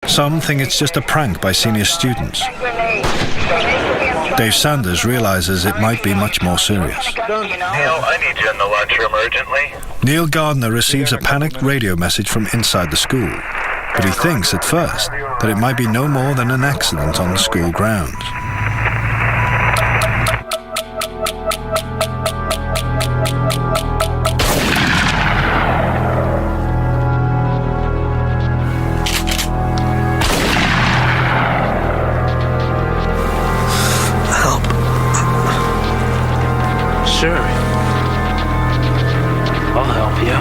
Some think it's just a prank by senior students. Dave Sanders realizes it might be much more serious. Neil, I need you in the lunchroom urgently. Neil Gardner receives a panicked radio message from inside the school, but he thinks at first that it might be no more than an accident on the school grounds. Sure. I'll help you.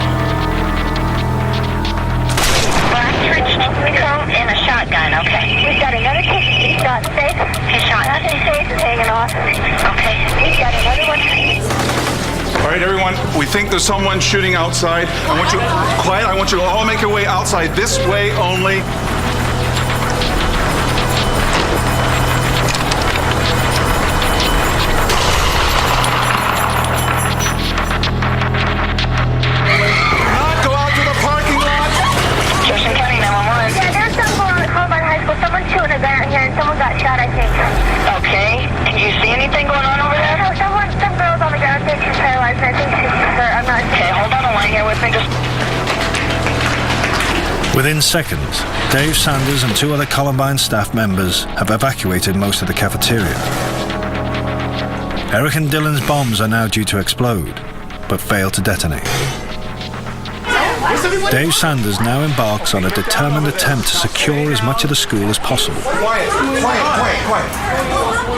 And a shotgun, okay. We've got another kid. He's not safe. His shot. Nothing safe is hanging off. Okay. We've got another one. All right, everyone. We think there's someone shooting outside. I want you quiet. I want you to all make your way outside. This way only. Someone's shooting a gun out here and someone got shot, I think. Okay. Can you see anything going on over there? No, some girl's on the ground. I think she's paralyzed. I think she's hurt. I'm not sure. Okay, hold on the line here with me. Within seconds, Dave Sanders and 2 other Columbine staff members have evacuated most of the cafeteria. Eric and Dylan's bombs are now due to explode, but fail to detonate. Dave Sanders now embarks on a determined attempt to secure as much of the school as possible. Quiet.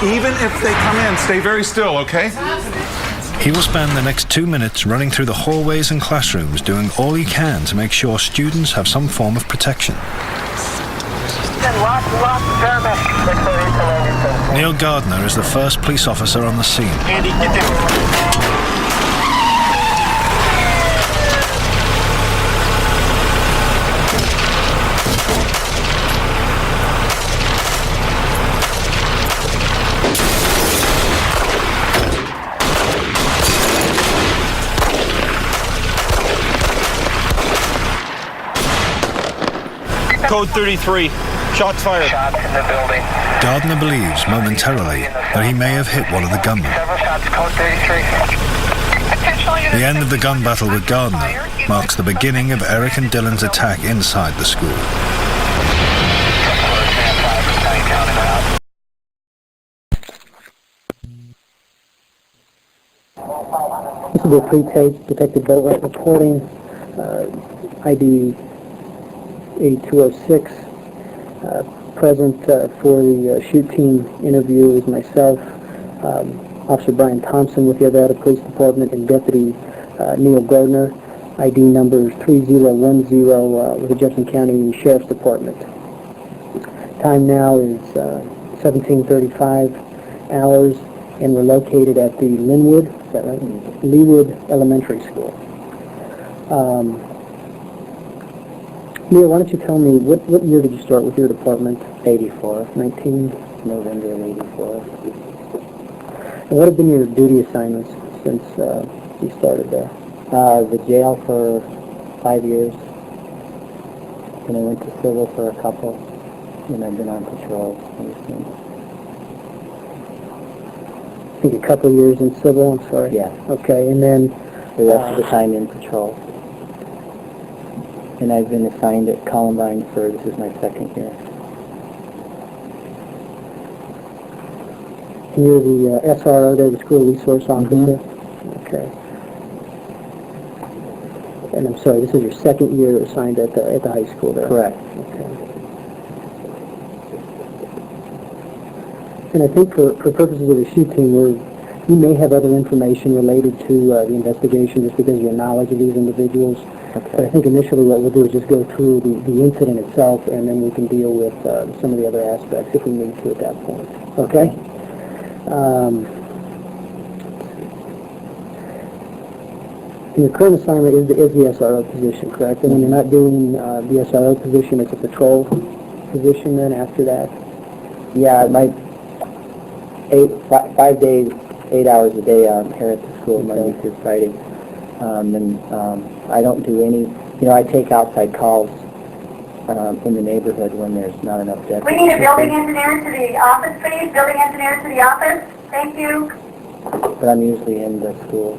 Even if they come in, stay very still, okay? He will spend the next 2 minutes running through the hallways and classrooms, doing all he can to make sure students have some form of protection. Neil Gardner is the first police officer on the scene. Andy, get down. Code 33. Shots fired. Shots in the building. Gardner believes momentarily that he may have hit one of the gunmen. Several shots, code 33. The end of the gun battle with Gardner marks the beginning of Eric and Dylan's attack inside the school. This will be a pre-taped detective boat reporting, ID 8206. Present for the shoot team interview is myself, Officer Brian Thompson with the Alvarado Police Department, and Deputy Neil Gardner, ID numbers 3010 with the Jefferson County Sheriff's Department. Time now is 17:35 hours, and we're located at the Linwood, is that right? Leewood Elementary School. Neil, why don't you tell me, what year did you start with your department? 84. 19? November of 84. And what have been your duty assignments since you started there? The jail for 5 years. Then I went to civil for a couple. And I've been on patrol ever since. I think a couple of years in civil, I'm sorry. Yeah. Okay, and then The rest of the time in patrol. And I've been assigned at Columbine for, this is my 2nd year. and you're the SRO there, the School Resource Officer? Okay. And I'm sorry, this is your 2nd year assigned at the high school there? Correct. Okay. And I think for purposes of the shoot team, you may have other information related to the investigation just because of your knowledge of these individuals. Okay. But I think initially what we'll do is just go through the incident itself, and then we can deal with some of the other aspects if we need to at that point. Okay? Your current assignment is the SRO position, correct? And when you're not doing the SRO position, it's a patrol position then after that? Yeah, my 5 days, 8 hours a day I'm here at the school, Monday through Friday. And I don't do any, I take outside calls in the neighborhood when there's not enough deputies. We need a building engineer to the office, please. Building engineer to the office. Thank you. But I'm usually in the school.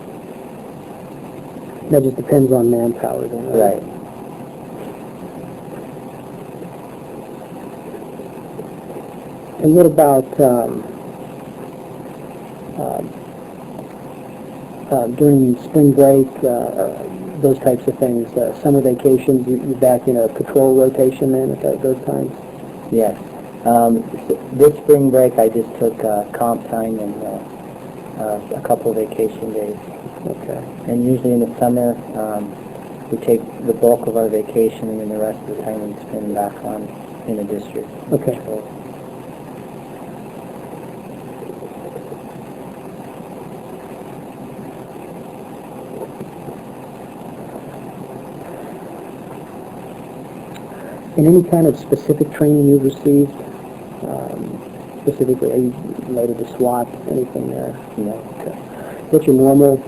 That just depends on manpower then, Right. And what about during spring break, those types of things, summer vacations, you're back in a patrol rotation then at those times? Yes. This spring break I just took comp time and a couple of vacation days. Okay. And usually in the summer, we take the bulk of our vacation and then the rest of the time we spend back on in the district. Okay. Patrol. And any kind of specific training you've received, specifically, are you related to SWAT, anything there? No. Okay. What's your normal?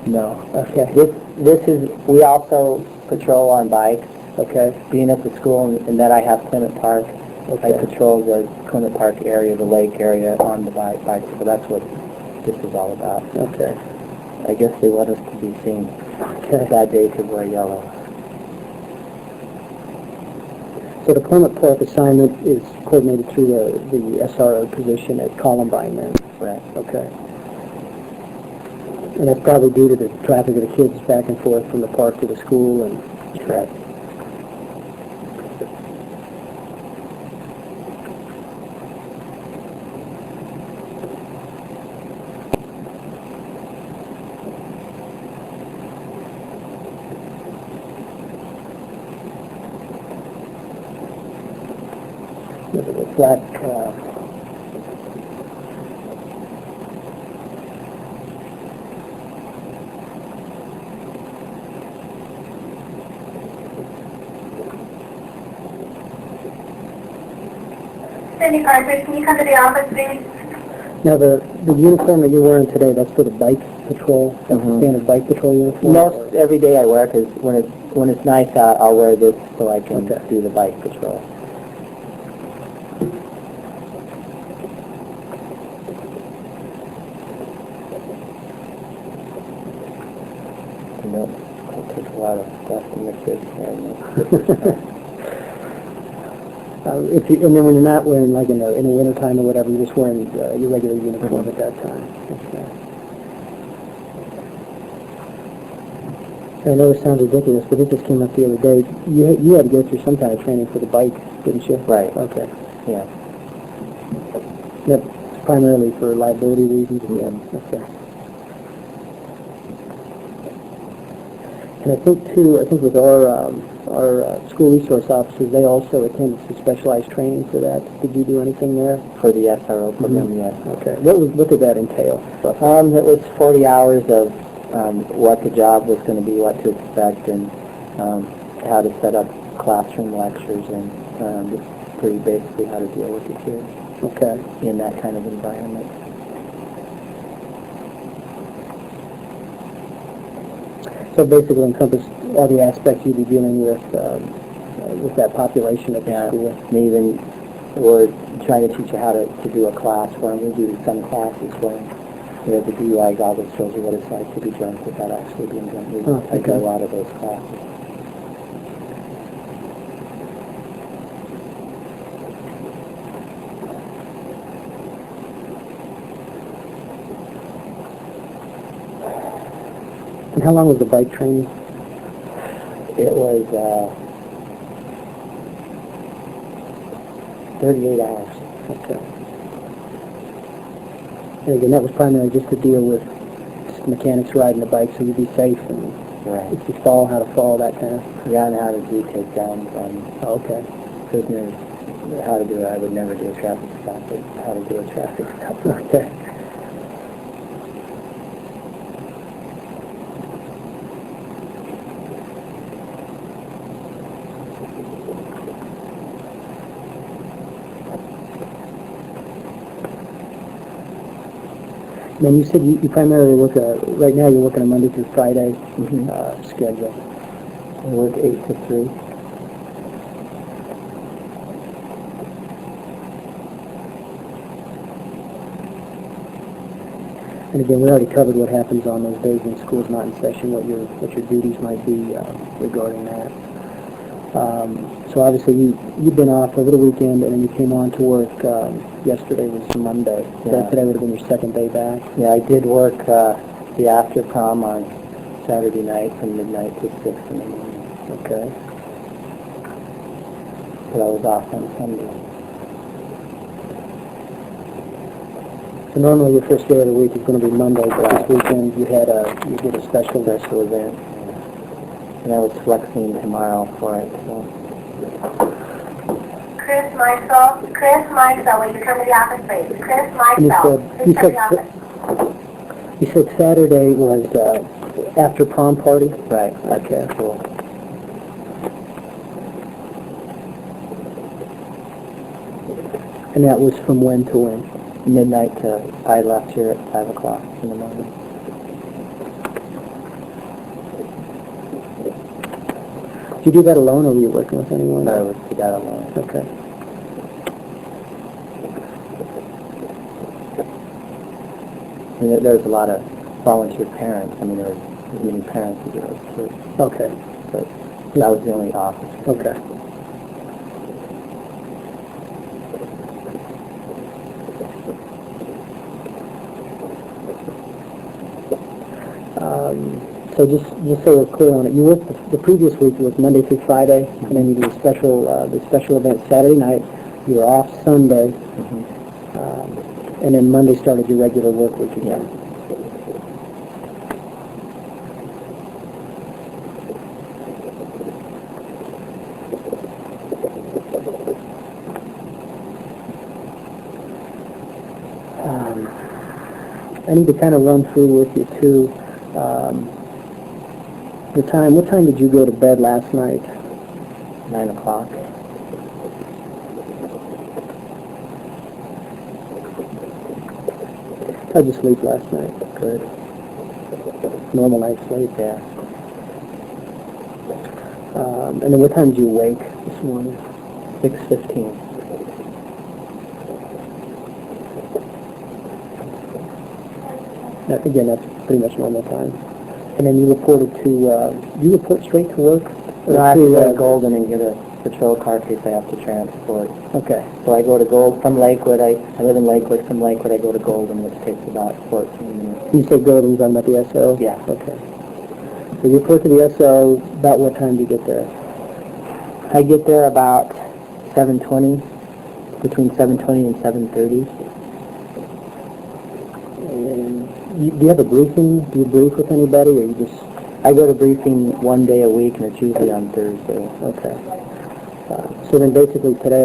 No. Okay. This is, we also patrol on bikes. Okay. Being at the school and that I have Clement Park, Okay. I patrol the Clement Park area, the lake area on the bike, so that's what this is all about. Okay. I guess they want us to be seen. Okay. That day to wear yellow. So the Clement Park assignment is coordinated through the SRO position at Columbine then? Right. Okay. And that's probably due to the traffic of the kids back and forth from the park to the school and... Correct. The black... Cindy Carter, can you come to the office, please? Now, the uniform that you're wearing today, that's for the bike patrol? That's the standard bike patrol uniform? Most every day I wear, because when it's nice out, I'll wear this so I can do the bike patrol. You know, it takes a lot of stuff to mix this and and then when you're not wearing, like in the wintertime or whatever, you're just wearing your regular uniform at that time. Okay. I know it sounds ridiculous, but it just came up the other day. You had to go through some kind of training for the bike, didn't you? Right. Okay. yeah. That's primarily for liability reasons? Yeah. Okay. And I think with our school resource officers, they also attended some specialized training for that. Did you do anything there? For the SRO program, yes. Okay. What did that entail? It was 40 hours of what the job was going to be, what to expect, and how to set up classroom lectures, and just pretty basically how to deal with the kids. Okay. In that kind of environment. So basically encompass all the aspects you'd be dealing with that population at the school. And even we're trying to teach you how to do a class where we do some classes where the DUI goggles shows you what it's like to be drunk without actually being drunk. I do a lot of those classes. And how long was the bike training? It was 38 hours. Okay. And again, that was primarily just to deal with just mechanics riding the bike so you'd be safe and Right. if you fall, how to fall, that kind of... Yeah, and how to do takedowns on okay. prisoners, how to do it. I would never do a traffic stop, but how to do a traffic stop. Okay. Then you said you primarily work right now you're working a Monday through Friday schedule. I work 8 to 3. And again, we already covered what happens on those days when school's not in session, what your duties might be regarding that. So obviously you've been off over the weekend, and then you came on to work. Yesterday was Monday. So Yeah. today would have been your second day back. Yeah, I did work the after prom on Saturday night from midnight to 6 in the morning. Okay. But I was off on Sunday. So normally your first day of the week is going to be Monday, but this weekend you did a special Event. And I was flexing tomorrow for it, so. Chris Meisel, will you come to the office, please? Chris And you Meisel, please come to the office. you said Saturday was after prom party? Right. Okay. Cool. And that was from when to when? Midnight to, I left here at 5 o'clock in the morning. Did you do that alone, or were you working with anyone? I was that alone. Okay. And there was a lot of volunteer parents. I mean, there was as many parents as there was kids. Okay. But I was the only officer. Okay. So just so we're clear on it, you worked the previous week was Monday through Friday, and then you did the special event Saturday night. You were off Sunday, and then Monday started your regular work week again. I need to kind of run through with you too. What time did you go to bed last night? 9 o'clock. How'd you sleep last night? Good. Normal night's sleep? Yeah. And then what time did you wake this morning? 6:15. Again, that's pretty much normal time. And then you reported to, you report straight to work? No, I have to go to Golden and get a patrol car case I have to transport. Okay. So I go to Gold from Lakewood. I live in Lakewood. From Lakewood, I go to Golden, which takes about 14 minutes. You said Golden's on about the SO? Yeah. Okay. So you report to the SO, about what time do you get there? I get there about 7:20, between 7:20 and 7:30. And do you have a briefing? Do you brief with anybody, or you just... I go to briefing one day a week, and it's usually on Thursday. Okay. So then basically today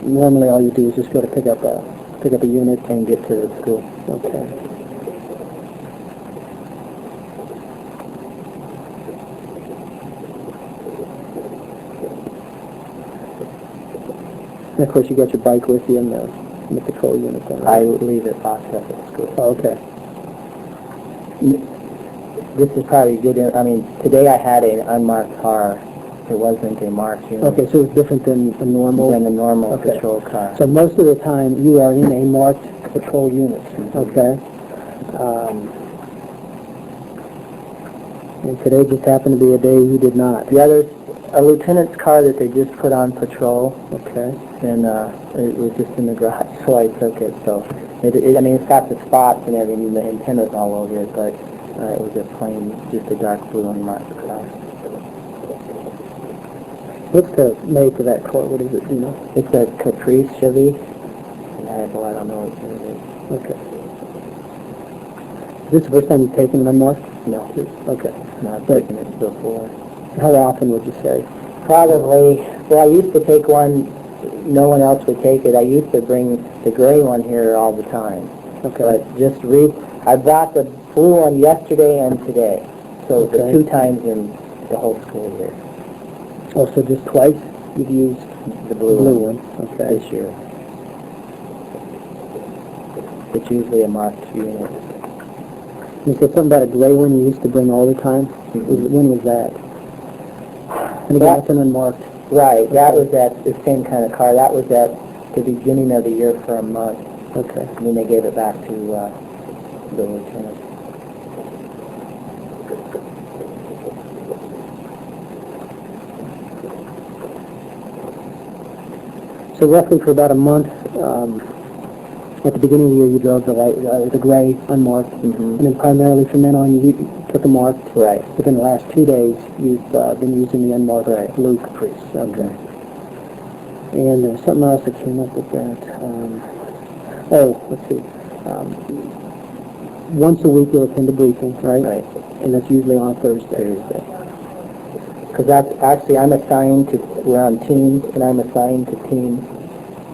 normally all you do is just go to pick up a unit And get to the school. Okay. And of course you got your bike with you in the patrol unit then, I right? leave it locked up at school. Oh, okay. This is probably good. I mean, today I had an unmarked car. It wasn't a marked unit. Okay, so it's different than a normal... Than a normal Okay. patrol car. So most of the time you are in a marked patrol unit, okay? And today just happened to be a day you did not. The other, a lieutenant's car that they just put on patrol, Okay. and it was just in the garage, so I took it. So, I mean, it's got the spots and everything, the antennas all over it, but it was a plain, just a dark blue unmarked car. What's the make of that car? What is it, do you know? It's a Caprice Chevy. And I don't know what it is. Okay. Is this the first time you've taken an unmarked? No. Okay. No, I've taken it before. How often would you say? Probably, well, I used to take one, no one else would take it. I used to bring the gray one here all the time. Okay. But I brought the blue one yesterday and today. So Okay. the 2 times in the whole school year. Oh, so just twice you've used The blue one? Okay. this year. It's usually a marked unit. You said something about a gray one you used to bring all the time? When was that? And again, that's an unmarked. Right, that was at the same kind of car. That was at the beginning of the year for a month. Okay. And then they gave it back to the lieutenant. So roughly for about a month, at the beginning of the year, you drove the gray unmarked, and then primarily from then on, you took a marked. Right. Within the last 2 days, you've been using the unmarked blue Caprice. Okay. And there's something else that came up with that. Let's see. Once a week, you'll attend a briefing, right? Right. And that's usually on Thursday. Because that's actually, we're on teams, and I'm assigned to team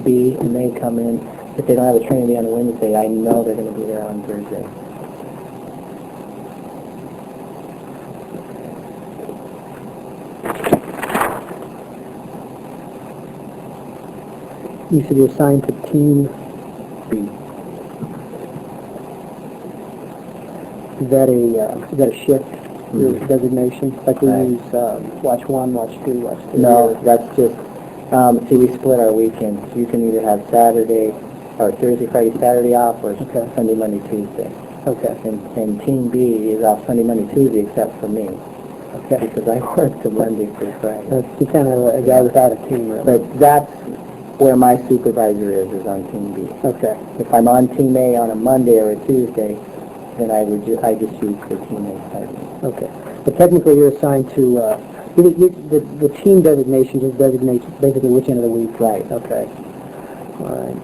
B, and they come in. If they don't have a training day on a Wednesday, I know they're going to be there on Thursday. You said you're assigned to team B. Is that a shift designation? Like we use watch 1, watch 2, watch 3? No, that's just, see, we split our weekends. You can either have Saturday, or Thursday, Friday, Saturday off, or Sunday, Monday, Tuesday. Okay. And Team B is off Sunday, Monday, Tuesday, except for me. Okay. Because I work till Monday through Friday. You're kind of a guy without a team, really. But that's where my supervisor is on Team B. Okay. If I'm on Team A on a Monday or a Tuesday, then I just use the Team A side. Okay. But technically you're assigned to, the team designation just designates basically which end of the week. Right. Okay. All right.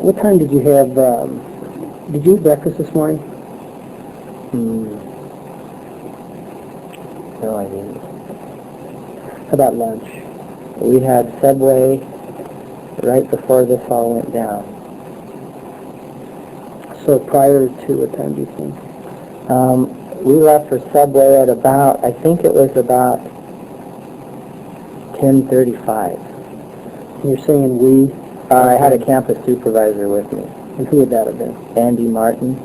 What time did you have, did you eat breakfast this morning? No, I didn't. How about lunch? We had Subway right before this all went down. So prior to what time do you think? We left for Subway at about, I think it was about 10:35. And you're saying we? I had a campus supervisor with me. And who would that have been? Andy Martin.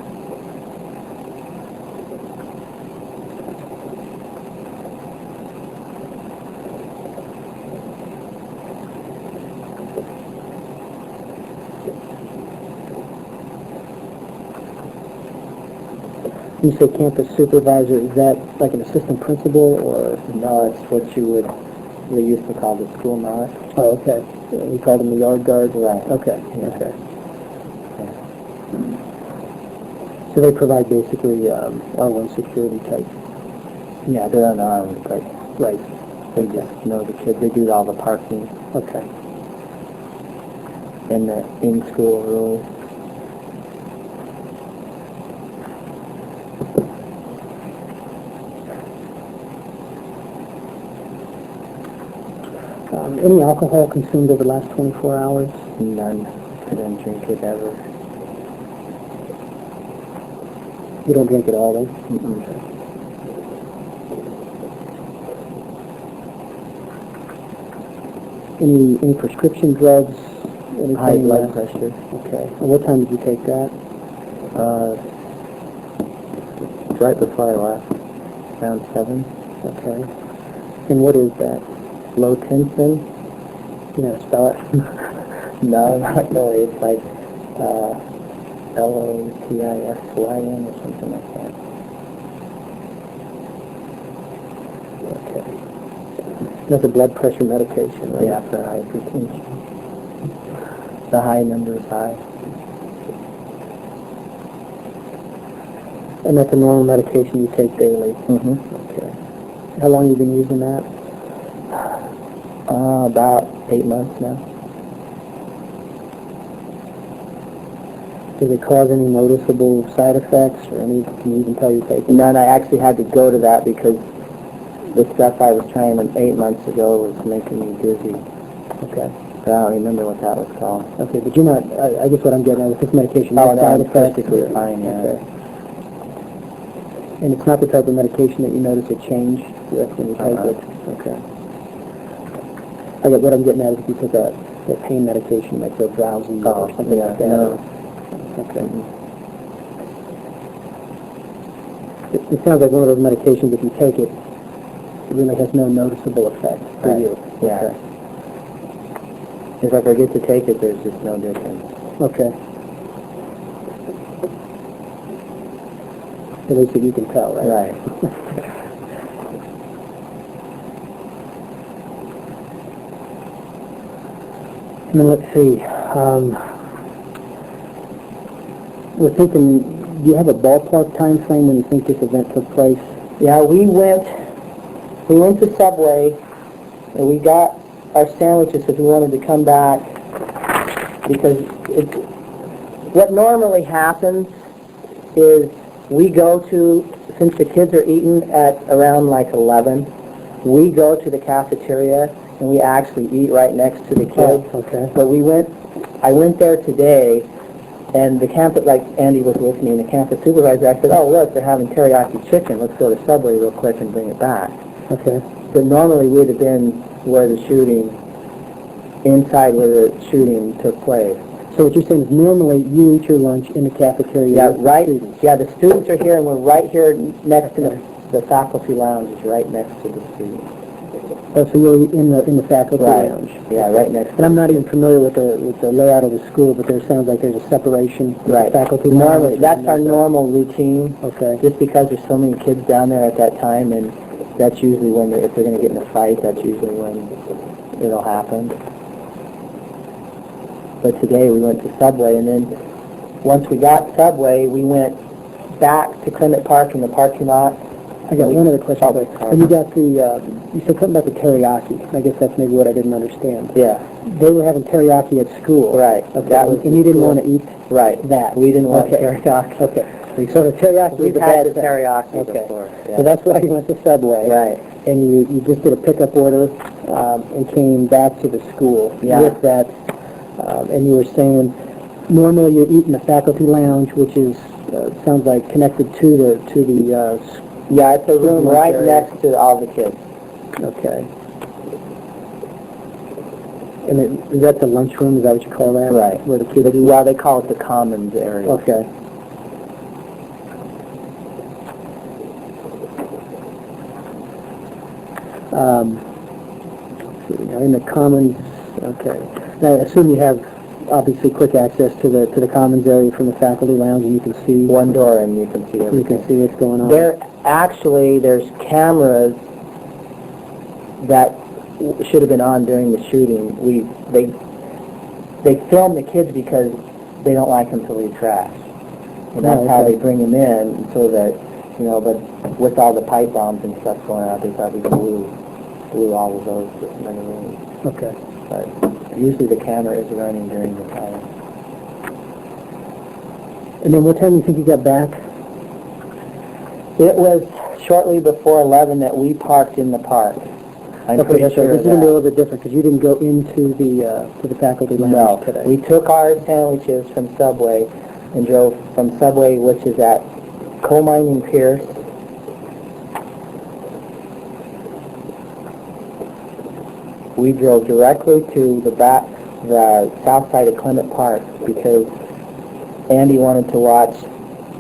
You say campus supervisor, is that like an assistant principal or? No, it's what they used to call the school nurse. Oh, okay. We called them the yard guard? Right. Okay, Yeah. okay. So they provide basically R1 security type. Yeah, they're unarmed, but Right. they just know the kids. They do all the parking Okay. and the in-school rules. Any alcohol consumed over the last 24 hours? None. I don't drink it ever. You don't drink at all, then? Any prescription drugs? Anything High blood pressure. Okay. And what time did you take that? Right before I left. Around 7. Okay. And what is that? Low tension? You know, spell it. No, not really. It's like LOTISYN or something like that. Okay. That's a blood pressure medication, right? Yeah, for hypertension. The high number is high. And that's a normal medication you take daily? Mm-hmm. Okay. How long have you been using that? About 8 months now. Does it cause any noticeable side effects or any, can you even tell you take it? None. I actually had to go to that because the stuff I was trying 8 months ago was making me dizzy. Okay. But I don't remember what that was called. Okay, but you're not, I guess what I'm getting at with this medication, Oh, no no, side I'm effects? perfectly fine, yeah. Okay. And it's not the type of medication that you notice a change with when you take it? Okay. I get what I'm getting at is if you took a pain medication, you might feel drowsy or something like that. No. Okay. It sounds like one of those medications, if you take it, it really has no noticeable effect for Right. you. Yeah. Okay. If I forget to take it, there's just no difference. Okay. At least that you can tell, right? Right. And then let's see. We're thinking, do you have a ballpark time frame when you think this event took place? Yeah, we went to Subway, and we got our sandwiches because we wanted to come back, because what normally happens is we go to, since the kids are eating at around like 11, we go to the cafeteria and we actually eat right next to the kids. Oh, okay. But I went there today, and the campus, like Andy was with me, and the campus supervisor, I said, oh look, they're having teriyaki chicken, let's go to Subway real quick and bring it back. Okay. But normally we'd have been where the shooting, inside where the shooting took place. So what you're saying is normally you eat your lunch in the cafeteria Yeah, with the right. students. Yeah, the students are here, and we're right here next to the faculty lounge is right next to the students. Oh, so you're in the faculty Right. lounge. Yeah, right next. And I'm not even familiar with the layout of the school, but there sounds like there's a separation. Right. Faculty Normally, lounge. that's our normal routine. Okay. Just because there's so many kids down there at that time, and that's usually when if they're going to get in a fight, that's usually when it'll happen. But today we went to Subway, and then once we got Subway, we went back to Clement Park in the parking lot. I got one other question. When you got you said something about the teriyaki. I guess that's maybe what I didn't understand. Yeah. They were having teriyaki at school. Right. Okay. That was and you didn't want to eat right. that. We didn't want Okay. teriyaki. Okay. So the teriyaki We've was the had bad the thing. teriyaki Okay. before. Yeah. So that's why you went to Subway. Right. And you just did a pickup order and came back to the school with that. And you were saying normally you eat in the faculty lounge, which is sounds like connected to the Yeah, it's a room right area. next to all the kids. Okay. And is that the lunchroom? Is that what you call that? Right. Where the kids eat? Well, they call it the commons area. Okay. Let's see, now in the commons, okay. Now, I assume you have obviously quick access to the commons area from the faculty lounge, and you can see One door, and you can see everything. you can see what's going on. There's cameras that should have been on during the shooting. They film the kids because they don't like them to leave trash, and that's how they bring them in, so that But with all the pipe bombs and stuff going out, they probably blew all of those in the rooms. Okay. But usually the camera is running during the time. And then what time do you think you got back? It was shortly before 11 that we parked in the park. I'm Okay, pretty that's sure right. of This is going to be a that. little bit different because you didn't go into the faculty lounge No, today. we took our sandwiches from Subway and drove from Subway, which is at Columbine and Pierce. We drove directly to the south side of Clement Park because Andy wanted to watch.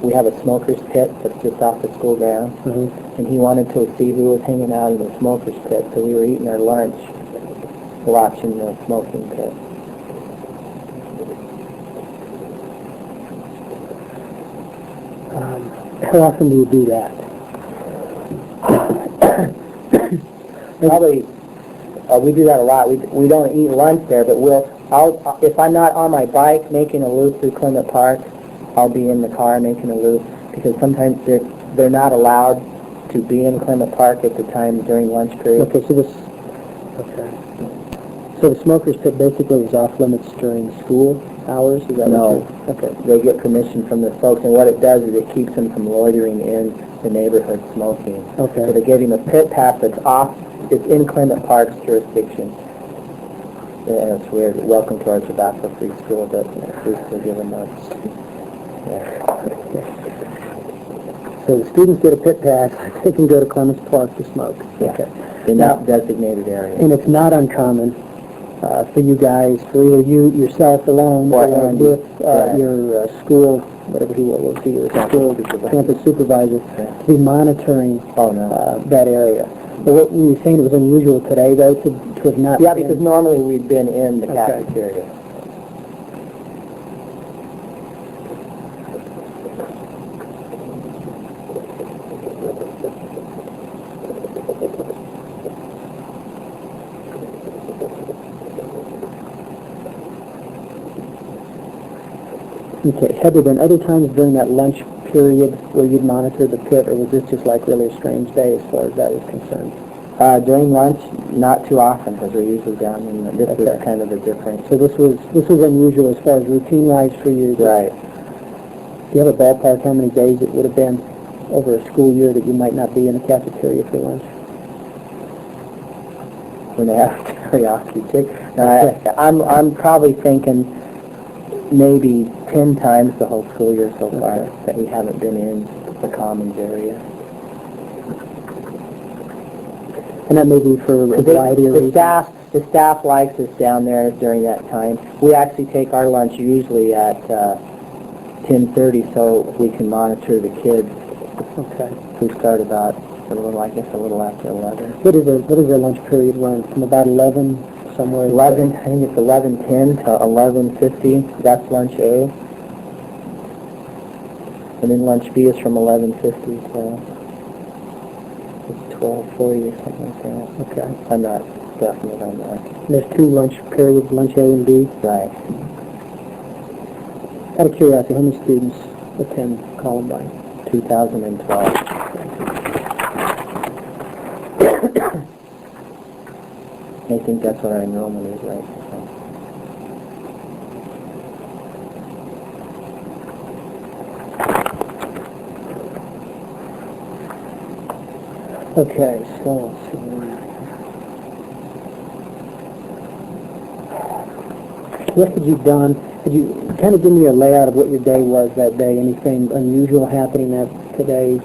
We have a smoker's pit that's just off the school grounds, and he wanted to see who was hanging out in the smoker's pit. So we were eating our lunch, watching the smoking pit. How often do you do that? Probably, we do that a lot. We don't eat lunch there, but if I'm not on my bike making a loop through Clement Park, I'll be in the car making a loop, because sometimes they're not allowed to be in Clement Park at the time during lunch period. Okay, so the smoker's pit basically is off limits during school hours? Is that No. what you're... Okay. They get permission from the folks, and what it does is it keeps them from loitering in the neighborhood smoking. Okay. So they give him a pit pass that's off. It's in Clement Park's jurisdiction. Yeah, it's weird. Welcome to our tobacco-free school, but we're still giving those. Yeah. So the students get a pit pass. They can go to Clements Park to smoke. Yeah. Okay. In that designated area. And it's not uncommon for you guys, for either you yourself alone or with your school, whatever he was, your school campus supervisor, to be monitoring that area. But what were you saying, it was unusual today, though, to have not Yeah, because normally we'd been in the cafeteria. Okay, had there been other times during that lunch period where you'd monitor the pit, or was this just like really a strange day as far as that was concerned? During lunch, not too often, because we're usually down in this was kind of a different. So this was unusual as far as routine-wise for you. Right. Do you have a ballpark how many days it would have been over a school year that you might not be in the cafeteria for lunch? When they have curiosity tick. I'm probably thinking maybe 10 times the whole school year so far that we haven't been in the commons area. And that may be for a variety of reasons. The staff likes us down there during that time. We actually take our lunch usually at 10:30 so we can monitor the kids. Okay. Who start about a little after 11. What does their lunch period run? From about 11 somewhere? 11, I think it's 11:10 to 11:50. That's lunch A. And then lunch B is from 11:50 to 12:40 or something like that. Okay. I'm not definite on that. There's two lunch periods, lunch A and B. Right. Out of curiosity, how many students attend Columbine? 2012. I think that's what our enrollment is, right? Okay, so let's see. What had you done? Could you kind of give me a layout of what your day was that day? Anything unusual happening today?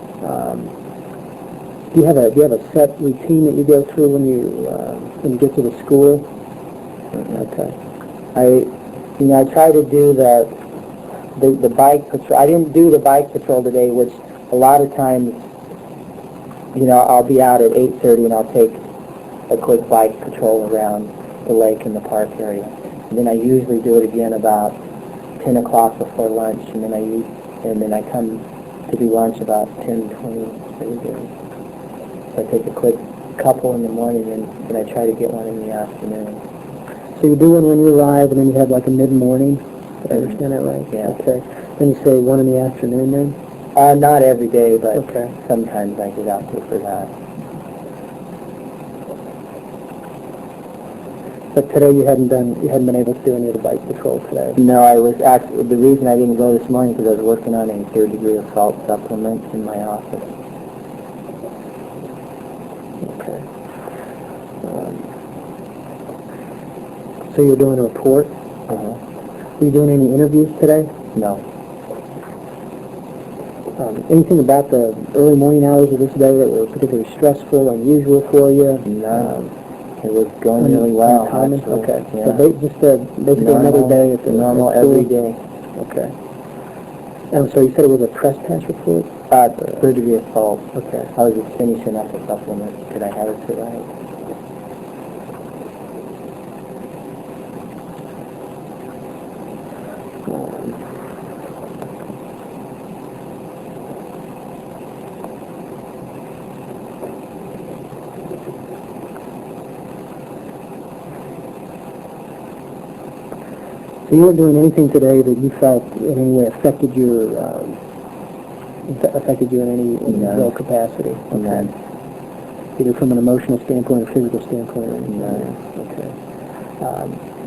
Do you have a set routine that you go through when you get to the school? Okay. I try to do the bike patrol. I didn't do the bike patrol today, which a lot of times, I'll be out at 8:30 and I'll take a quick bike patrol around the lake and the park area. And then I usually do it again about 10 o'clock before lunch, and then I come to do lunch about 10:20 every day. So I take a quick couple in the morning, and then I try to get one in the afternoon. So you do one when you arrive, and then you have like a mid-morning? Did I understand that right? Yeah. Okay. Then you say one in the afternoon then? Not every day, but okay. Sometimes I get out there for that. But today you hadn't been able to do any of the bike patrol today? No, I was actually, the reason I didn't go this morning because I was working on a third-degree assault supplement in my office. Okay. So you're doing a report? Uh-huh. Were you doing any interviews today? No. Anything about the early morning hours of this day that were particularly stressful, unusual for you? No. It was going really well. Uncommon? Okay. Yeah. So basically normal, another day at the normal at every day. Okay. And so you said it was a trespass report? Third-degree assault. Okay. I was just finishing up a supplement. Could I have it tonight? So you weren't doing anything today that you felt in any way affected you in any real capacity? Okay. Either from an emotional standpoint or physical standpoint or anything? No. Okay.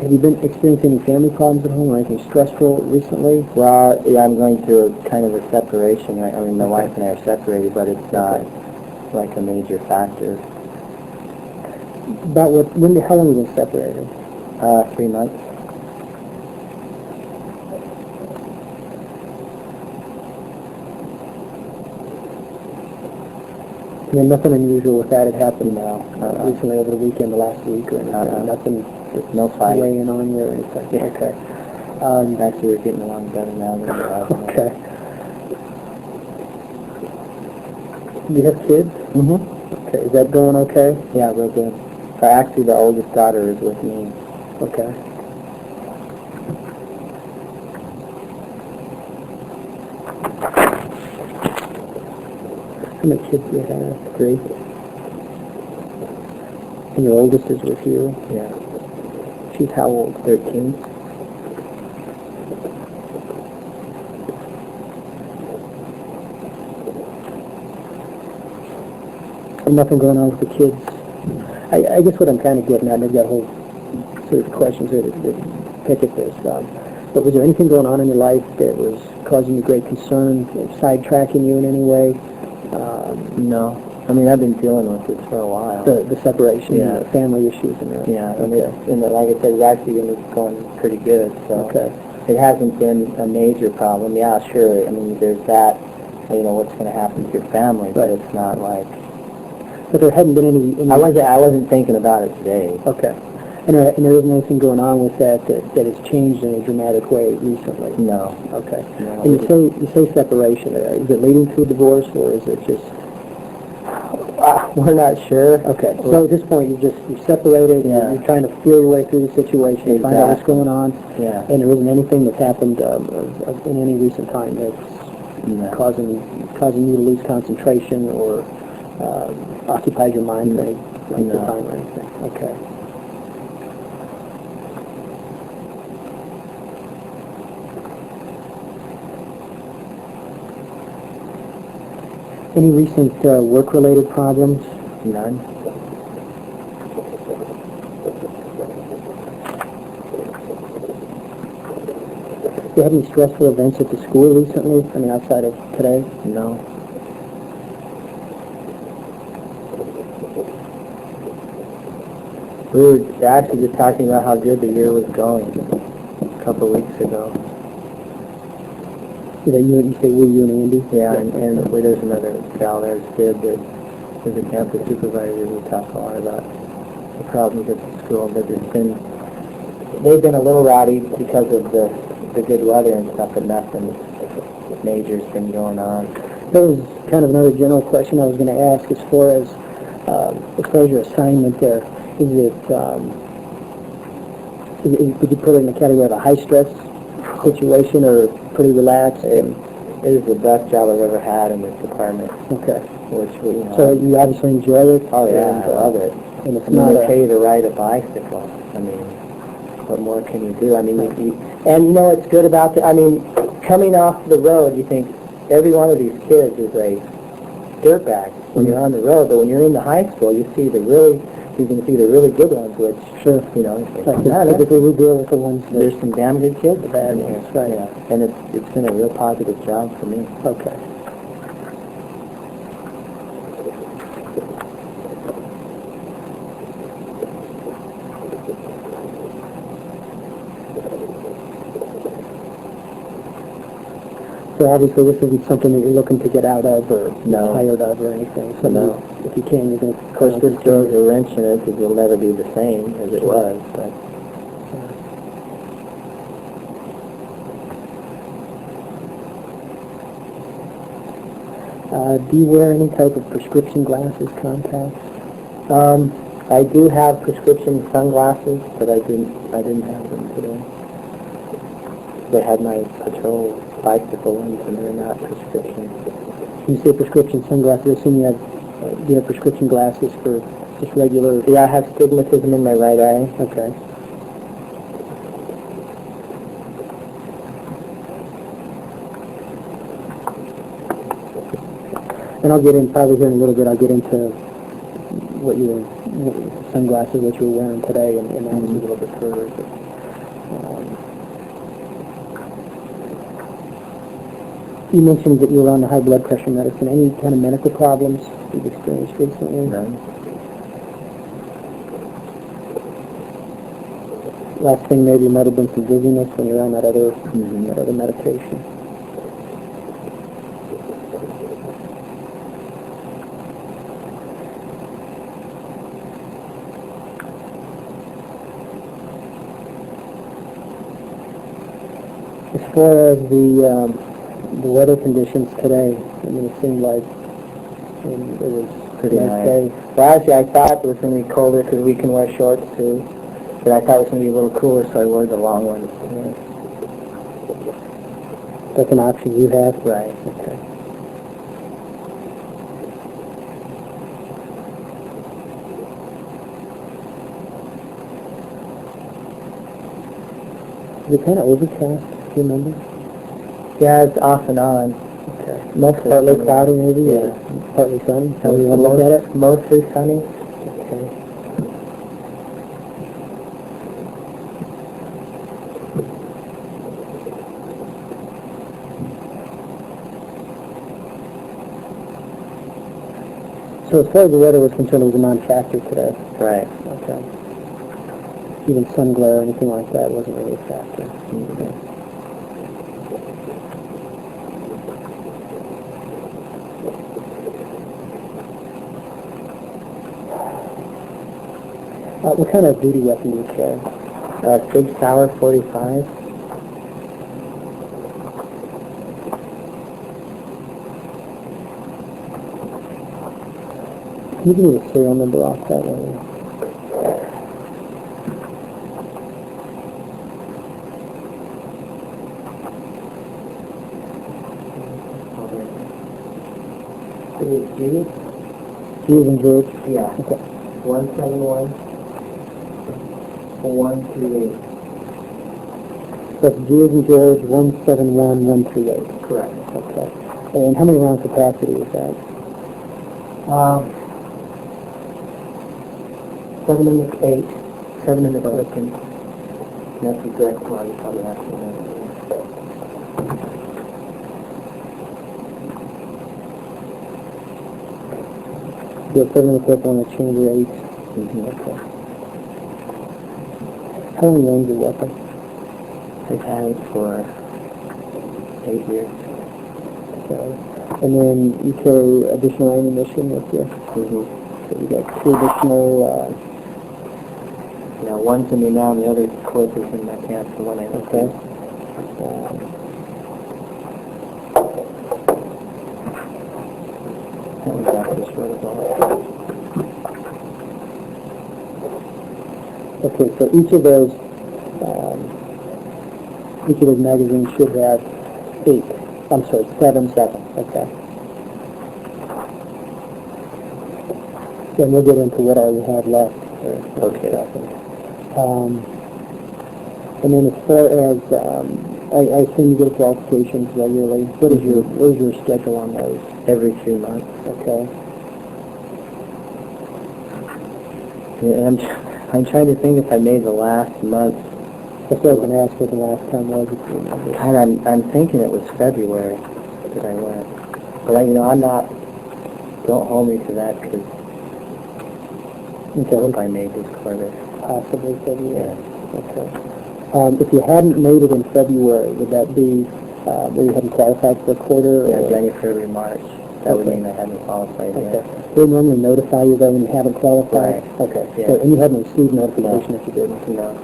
Have you been experiencing any family problems at home or anything stressful recently? Well, yeah, I'm going through kind of a separation. Right? I mean, my wife and I are separated, but it's not like a major factor. About how long have you been separated? 3 months. And nothing unusual with that had happened recently over the weekend, the last week, or anything? Nothing There's no fight. weighing on you or anything? Yeah. Okay. Actually, we're getting along better now than we have. Okay. Do you have kids? Mm-hmm. Okay. Is that going okay? Yeah, real good. Actually, the oldest daughter is with me. Okay. How many kids do you have? 3. And your oldest is with you? Yeah. She's how old? 13. And nothing going on with the kids? I guess what I'm kind of getting at, and I've got a whole series of questions that pick at this, but was there anything going on in your life that was causing you great concern, sidetracking you in any way? No. I mean, I've been dealing with it for a while. The separation, Yeah. the family issues, and that. Yeah, and, Okay. like I said, it's actually going pretty good, so Okay. it hasn't been a major problem. Yeah, sure, I mean, there's that, what's going to happen to your family, but it's not like... But there hadn't been any... I wasn't thinking about it today. Okay. And there isn't anything going on with that has changed in a dramatic way recently? No. Okay. No. And you say separation. Is it leading to a divorce, or is it just... We're not sure. Okay. So at this point, you're separated, Yeah. you're trying to feel your way through the situation, find out what's Exactly. going on, Yeah. and there isn't anything that's happened in any recent time that's No. causing you to lose concentration or occupies your mind for any length of No. time or anything. Okay. Any recent work-related problems? None. Do you have any stressful events at the school recently? I mean, outside of today? No. We were actually just talking about how good the year was going a couple of weeks ago. You say you and Andy? Yeah, and there's another gal there, Sid, that is a campus supervisor. We talk a lot about the problems at the school, but they've been a little rowdy because of the good weather and stuff, but nothing major's been going on. That was kind of another general question I was going to ask as far as your assignment there. Would you put it in the category of a high-stress situation or pretty relaxed? It is the best job I've ever had in this department. Okay. So you obviously enjoy it? Oh yeah, I love it. And it's I mean, not they pay you to ride a bicycle. I mean, what more can you do? I mean, what's good about coming off the road, you think every one of these kids is a dirtbag when you're on the road, but when you're in the high school, you can see the really good ones, which, typically we deal with the ones that... There's some damn good kids. The bad ones, right. Yeah, and it's been a real positive job for me. Okay. So obviously this isn't something that you're looking to get out of or tired of or anything. So No. If you can, you're going to... Of course, this throws a wrench in it because it'll never be the same as it was, but... do you wear any type of prescription glasses, contacts? I do have prescription sunglasses, but I didn't have them today. They had my patrol bicycle ones, and they're not prescription. You say prescription sunglasses, I assume do you have prescription glasses for just regular... Yeah, I have stigmatism in my right eye. Okay. And I'll get in, probably here in a little bit, I'll get into what sunglasses, what you were wearing today, and that was a little bit further. But, you mentioned that you were on the high blood pressure medicine. Any kind of medical problems you've experienced recently? None. Last thing maybe might have been some dizziness when you're on that other medication. far as the weather conditions today, I mean, it seemed like it was Pretty nice nice. day. Well, actually, I thought it was going to be colder because we can wear shorts too. But I thought it was going to be a little cooler, so I wore the long ones. That's an option you have? Right. Okay. Is it kind of overcast, do you remember? Yeah, it's off and on. Okay. Mostly partly cloudy maybe? Yeah. Or partly sunny? How do you want to look at it? Mostly sunny. Okay. So as far as the weather was concerned, it was a non-factor today? Right. Okay. Even sun glare or anything like that wasn't really a factor? Okay. What kind of duty weapon do you carry? Big Tower 45. Can you give me the serial number off that one? Is it G? G as in George? Yeah. Okay. 171 138. That's G as in George, 171138. Correct. Okay. And how many round capacity is that? 7 in the 8, 7 in the clip, and that's the direct one. You probably have to know. You have 7 in the clip on the chamber 8. Mm-hmm. Okay. How long range your weapon? I've had it for 8 years. Okay. And then you carry additional ammunition with you? Mm-hmm. So you got 2 additional, One's in me now, and the other clip is in my pants, the one I left. okay. That one's after short of all. Okay, so each of those magazines should have 7. Okay. Then we'll get into what all you have left. Okay. And then as far as, I assume you go to qualifications regularly. What is your schedule on those? Every 3 months. Okay. Yeah, I'm trying to think if I made the last month. That's what I was going to ask what the last time was, if you remember. God, I'm thinking it was February that I went. But I'm not, don't hold me to that, because I hope I made this quarter. Possibly February. Yeah. Okay. If you hadn't made it in February, would that be where you hadn't qualified for a quarter? Yeah, or? January, February, March. That would mean I hadn't qualified Okay. yet. They normally notify you though when you haven't qualified? Right. Okay. Yeah. So, and you hadn't received notification if you didn't? No.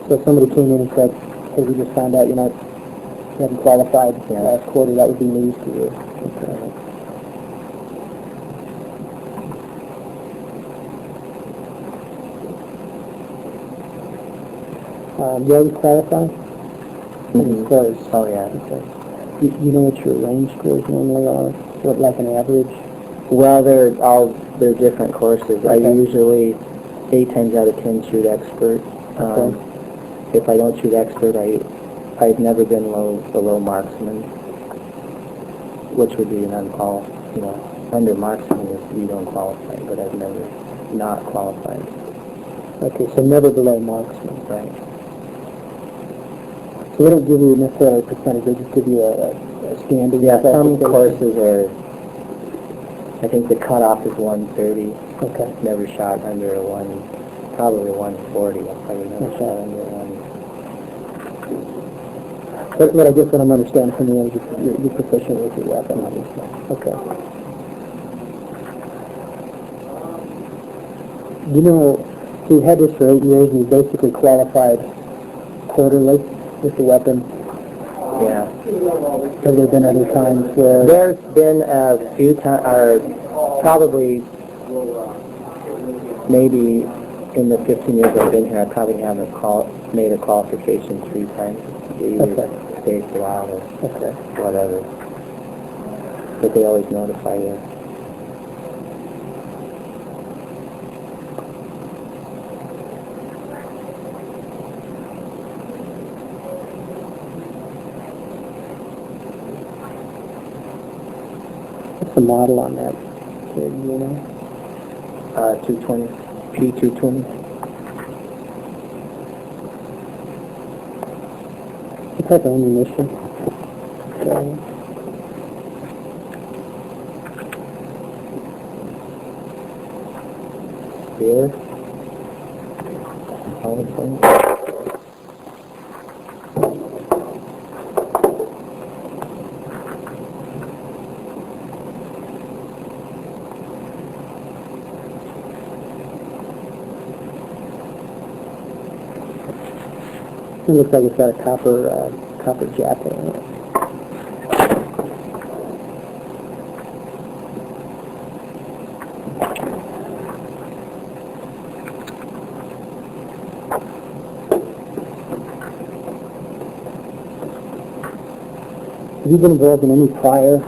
So if somebody came in and said, hey, we just found out you haven't qualified last quarter, that would be news to you? Okay. You already qualified? Mm-hmm. As far as, Oh, yeah. okay. You know what your range scores normally are? What, like an average? Well, they're different courses. I Okay. usually 8 times out of 10 shoot expert. Okay. If I don't shoot expert, I've never been below marksman, which would be an unqualified. Under marksman you don't qualify, but I've never not qualified. Okay, so never below marksman. Right. So they don't give you necessarily a percentage, they just give you a standard. Yeah, some classification. courses are, I think the cutoff is 130. Okay. Never shot under probably 140. I've probably never Okay. shot under 1. But what I guess what I'm understanding from you is you're proficient with your weapon, obviously. Okay. So you had this for 8 years and you basically qualified quarterly with the weapon. Yeah. Have there been other times where... There's been a few times, or probably maybe in the 15 years I've been here, I probably haven't made a qualification 3 times. Either stay for a while or whatever. But they always notify you. What's the model on that kid, you know? 220, P220. What type of ammunition? Spear. Honestly. It looks like it's got a copper jacket on it. Have you been involved in any prior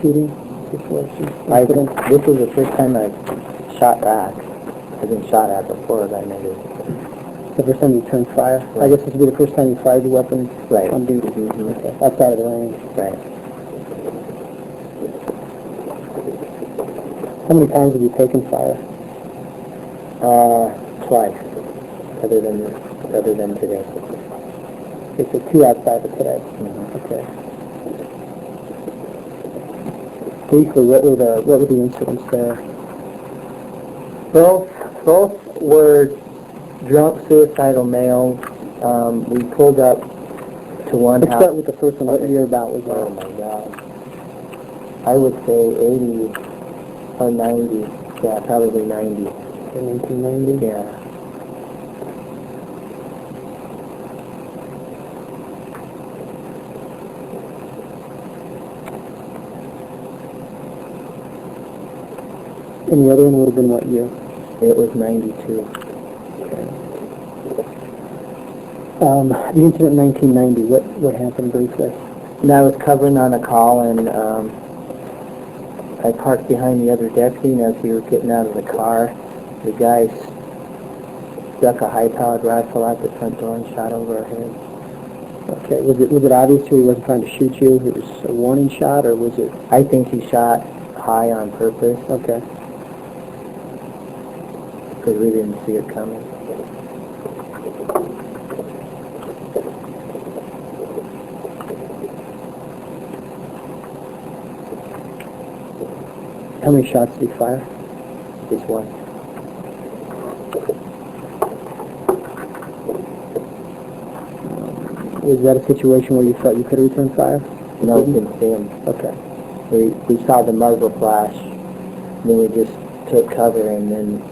shooting situations? This was the first time I shot back. I've been shot at before, but I never... The first time you turned fire? Right. I guess this would be the first time you fired your weapon on duty. Okay. Outside of the range. Right. How many times have you taken fire? Twice. Other than today. Okay, so 2 outside of today. Okay. Briefly, what were the incidents there? Both were drunk, suicidal males. We pulled up to one Let's house. start with the first one. What year about was that? Oh my God. I would say 80 or 90. Yeah, probably 90. 1990? Yeah. And the other one would have been what year? It was 92. The incident in 1990, what happened briefly? And I was covering on a call, and I parked behind the other deputy, and as we were getting out of the car, the guy stuck a high-powered rifle out the front door and shot over our heads. Okay, was it obvious he wasn't trying to shoot you? It was a warning shot, or was it... I think he shot high on purpose. Okay. Because we didn't see it coming. How many shots did he fire? Just one. Was that a situation where you thought you could return fire? No, we didn't see him. Okay. We saw the muzzle flash, then we just took cover, and then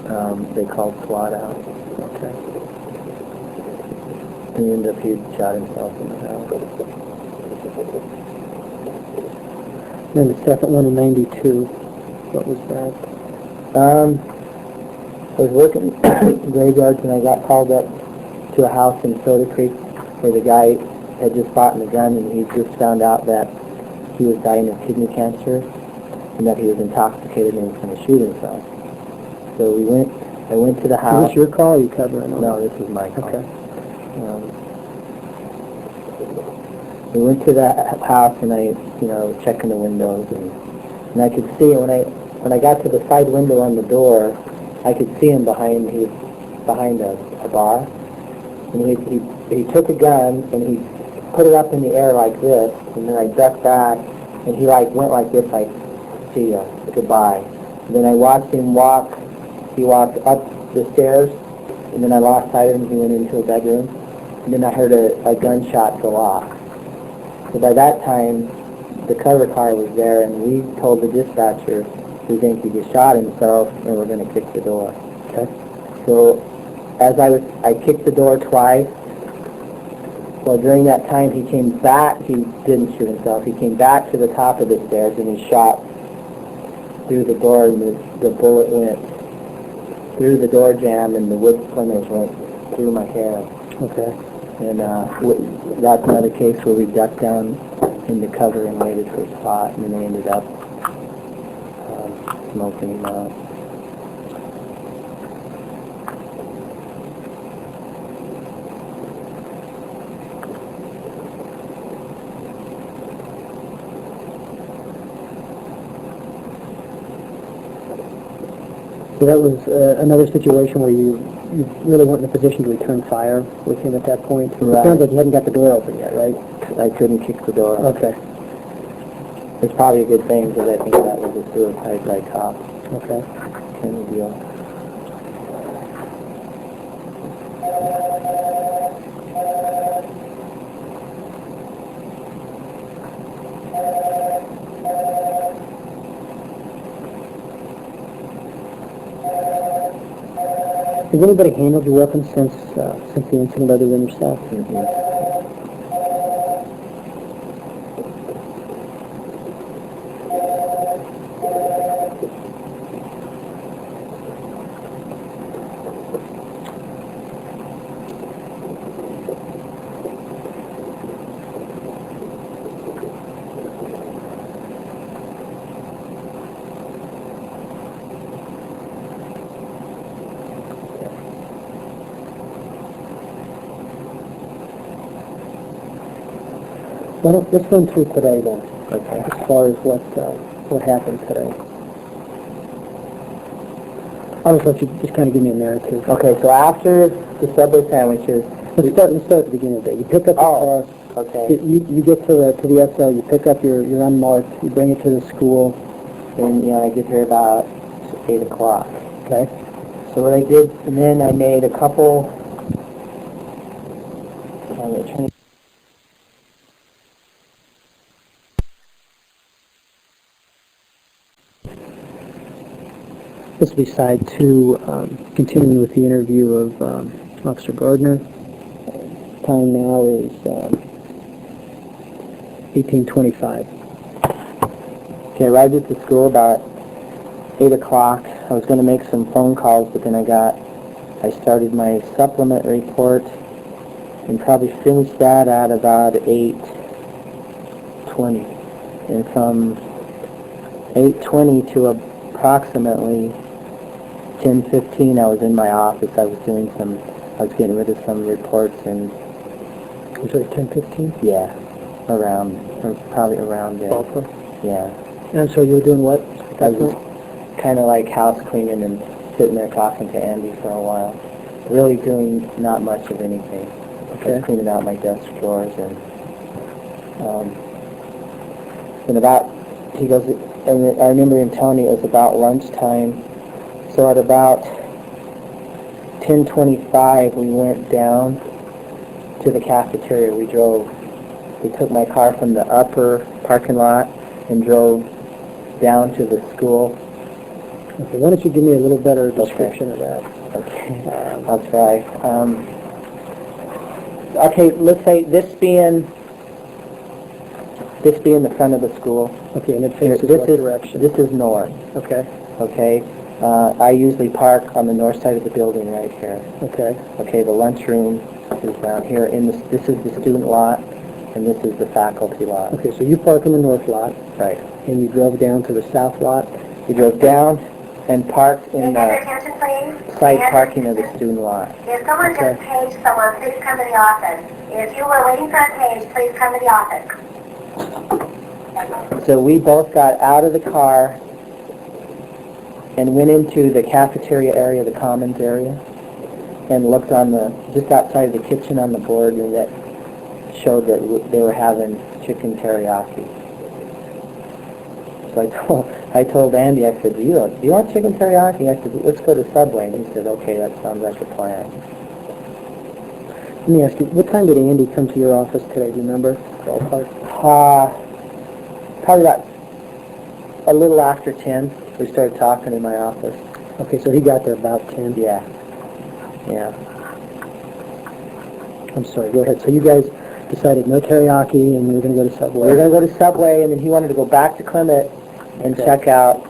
they called SWAT out. Okay. And he ended up, he shot himself in the house. Then the second one in 92, what was that? I was working graveyards, and I got called up to a house in Soda Creek where the guy had just bought a gun, and he just found out that he was dying of kidney cancer and that he was intoxicated and was going to shoot himself. So I went to the house. Is this your call or are you covering on? No, this is my call. Okay. We went to the house, and I, checking the windows, and I could see it when I got to the side window on the door, I could see him behind a bar, and he took a gun and he put it up in the air like this, and then I ducked back, and he went like this, like, see ya, goodbye. And then I watched him walk. He walked up the stairs, and then I lost sight of him. He went into a bedroom, and then I heard a gunshot go off. So by that time, the cover car was there, and we told the dispatcher we think he just shot himself, and we're going to kick the door. Okay. So as I kicked the door twice, Well, during that time, he came back. He didn't shoot himself. He came back to the top of the stairs and he shot through the door, and the bullet went through the door jamb, and the wood splinters went through my hair. Okay. And that's another case where we ducked down in the cover and waited for a spot, and then they ended up smoking him out. So that was another situation where you really weren't in a position to return fire with him at that point? Right. It sounds like you hadn't got the door open yet, right? I couldn't kick the door. Okay. It's probably a good thing because I think that was a suicide by cop Okay. kind of deal. Has anybody handled your weapon since the incident other than yourself? Mm-hmm. Well, let's run through today then, Okay. as far as what happened today. I'll just let you just kind of give me a narrative. Okay, so after the Subway sandwiches... Let's start at the beginning of the day. You pick up the car. Okay. You get to the SL, you pick up your unmarked, you bring it to the school. And, I get here about 8 o'clock. Okay. So what I did, and then I made a couple... This will be side 2, continuing with the interview of Officer Gardner. Time now is 18:25. Okay, I arrived at the school about 8 o'clock. I was going to make some phone calls, but then I started my supplement report and probably finished that at about 8:20. And from 8:20 to approximately 10:15, I was in my office. I was getting rid of some reports and... Was it 10:15? Yeah, probably around there. Ballpark? Yeah. And so you were doing what? I was kind of like house cleaning and sitting there talking to Andy for a while. Really doing not much of anything. Okay. Just cleaning out my desk drawers and he goes, and I remember him telling me it was about lunchtime. So at about 10:25, we went down to the cafeteria. We took my car from the upper parking lot and drove down to the school. Okay, why don't you give me a little better description of that? Okay, I'll try. Okay, let's say this being the front of the school. Okay, and it faces what direction? This is north. Okay. Okay. I usually park on the north side of the building right here. Okay. Okay, the lunchroom is down here. This is the student lot, and this is the faculty lot. Okay, so you park in the north lot. Right. And you drove down to the south lot. You drove down and parked in the side parking of the student lot. If someone just paged someone, please come to the office. If you were waiting for a page, please come to the office. So we both got out of the car and went into the cafeteria area, the commons area, and looked on just outside the kitchen on the board, and that showed that they were having chicken teriyaki. So I told Andy, I said, do you want chicken teriyaki? I said, let's go to Subway. And he said, okay, that sounds like a plan. Let me ask you, what time did Andy come to your office today? Do you remember? Ballpark? Probably about a little after 10. We started talking in my office. Okay, so he got there about 10. Yeah. Yeah. I'm sorry, go ahead. So you guys decided no teriyaki, and we were going to go to Subway. We were going to go to Subway, and then he wanted to go back to Clement and check out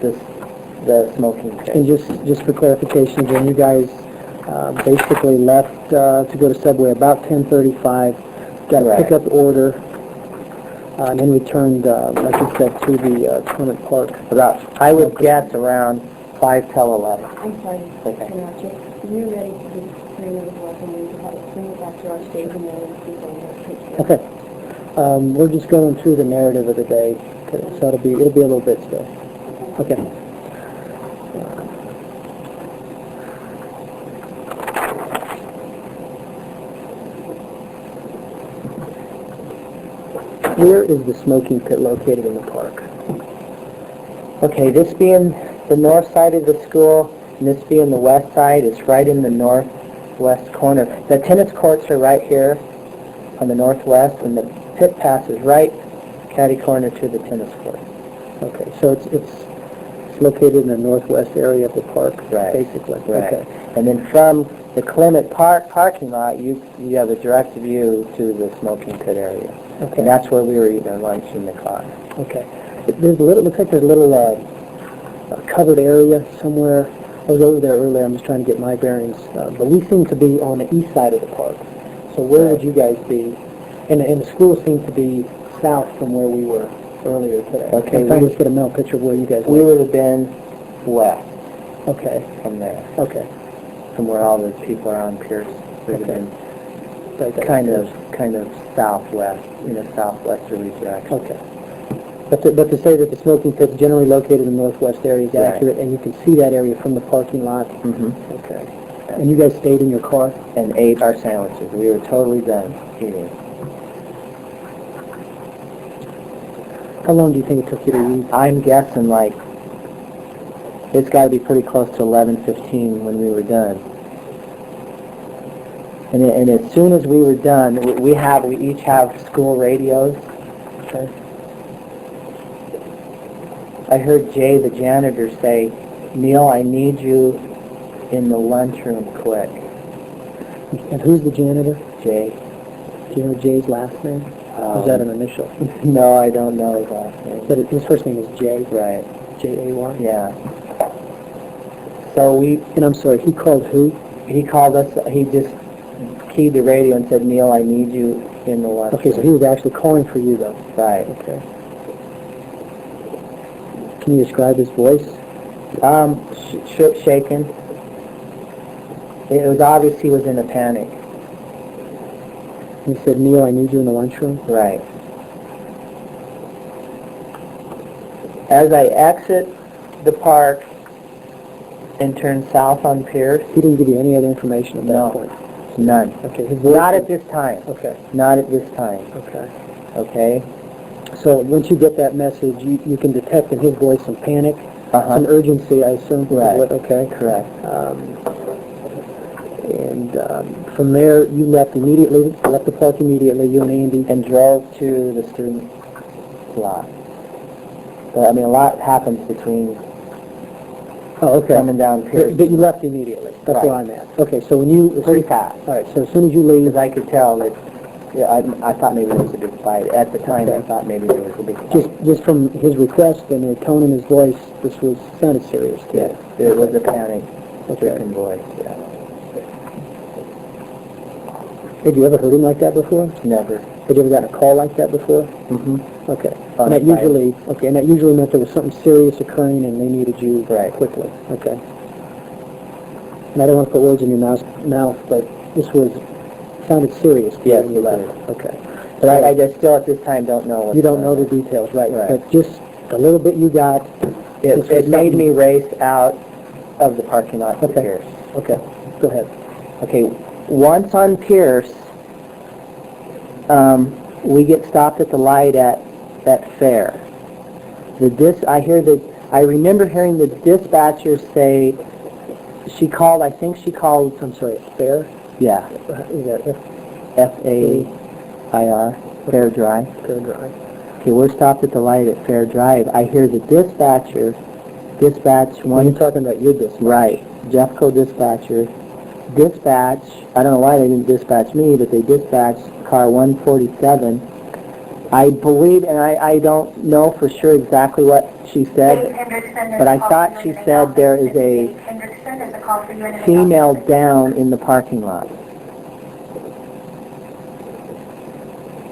the smoking pit. And just for clarification, again, you guys basically left to go to Subway about 10:35, got a pickup order, and then returned, like you said, to the Clement Park. About, I would guess, around 5 till 11. I'm sorry, Okay. we're ready to do bring it welcome and to have it bring it back to our stage and then people. Okay. We're just going through the narrative of the day, so it'll be a little bit still. Okay. Where is the smoking pit located in the park? Okay, this being the north side of the school, and this being the west side, it's right in the northwest corner. The tennis courts are right here on the northwest, and the pit passes right catty corner to the tennis court. Okay, so it's located in the northwest area of the park, Right. basically. Right. Okay. And then from the Clement Park parking lot, you have a direct view to the smoking pit area. Okay. And that's where we were eating our lunch in the car. Okay. There's a little, looks like there's a little covered area somewhere. I was over there earlier. I'm just trying to get my bearings. But we seem to be on the east side of the park. So where would you guys be? And the school seemed to be south from where we were earlier today. Okay, I'm trying to just get a mental picture of where you guys We were. would have been west Okay. from there, Okay. from where all the people are on Pierce. We would have Okay. been Right, kind of southwest, in a southwesterly direction. Okay. But to say that the smoking pit's generally located in the northwest area is Right. accurate, and you can see that area from the parking lot. Mm-hmm. Okay. And you guys stayed in your car? And ate our sandwiches. We were totally done eating. How long do you think it took you to eat? I'm guessing like it's got to be pretty close to 11:15 when we were done. And as soon as we were done, we each have school radios. Okay. I heard Jay, the janitor, say, "Neil, I need you in the lunchroom quick." And who's the janitor? Jay. Do you know Jay's last name? Or is that an initial? No, I don't know his last name. But his first name is Jay. Right. J-A-Y? Yeah. So And I'm sorry, he called who? he called us, he just keyed the radio and said, "Neil, I need you in the lunchroom." Okay, so he was actually calling for you, though. Right. Okay. Can you describe his voice? Shaken. It was obvious he was in a panic. He said, "Neil, I need you in the lunchroom." Right. As I exit the park and turn south on Pierce, He didn't give you any other information at that No. point? none. Okay, his voice... Not at this time. Okay, Not at this time. okay. Okay? So once you get that message, you can detect in his voice some panic, some urgency, I assume. Right. Okay. Correct. And from there, you left the park immediately, you and Andy. And drove to the student lot. But, I mean, a lot happens between Oh, okay. coming down Pierce. But you left immediately. That's Right. where I'm at. Okay, so when you... Pretty fast. All right, so as soon as you leave... Because I could tell that, yeah, I thought maybe there was a big fight. At the time, I thought maybe there was a big fight. Just from his request and the tone in his voice, this sounded serious to Yes, you. it was a panic-stricken voice, yeah. Had you ever heard him like that before? Never. Had you ever gotten a call like that before? Mm-hmm. Okay. On And that a fight. usually meant there was something serious occurring and they needed you Right. quickly. Okay. And I don't want to put words in your mouth, but this sounded serious to you Yes, when you it left. did. Okay. But I just still at this time don't know what's You don't know going the on. details, right? Right. But just a little bit you got. this was It made something- me race out of the parking lot to Okay. Pierce. Okay. Go ahead. Okay, once on Pierce, we get stopped at the light at Fair. I remember hearing the dispatcher say, I'm sorry, Fair? yeah, Is that F-A-I-R, Fair Drive. Fair Drive? Okay, we're stopped at the light at Fair Drive. I hear the dispatch When you're one, talking about your dispatch. right, Jeffco dispatcher dispatch, I don't know why they didn't dispatch me, but they dispatched car 147. I believe, and I don't know for sure exactly what she said, but I thought she said there is a female down in the parking lot.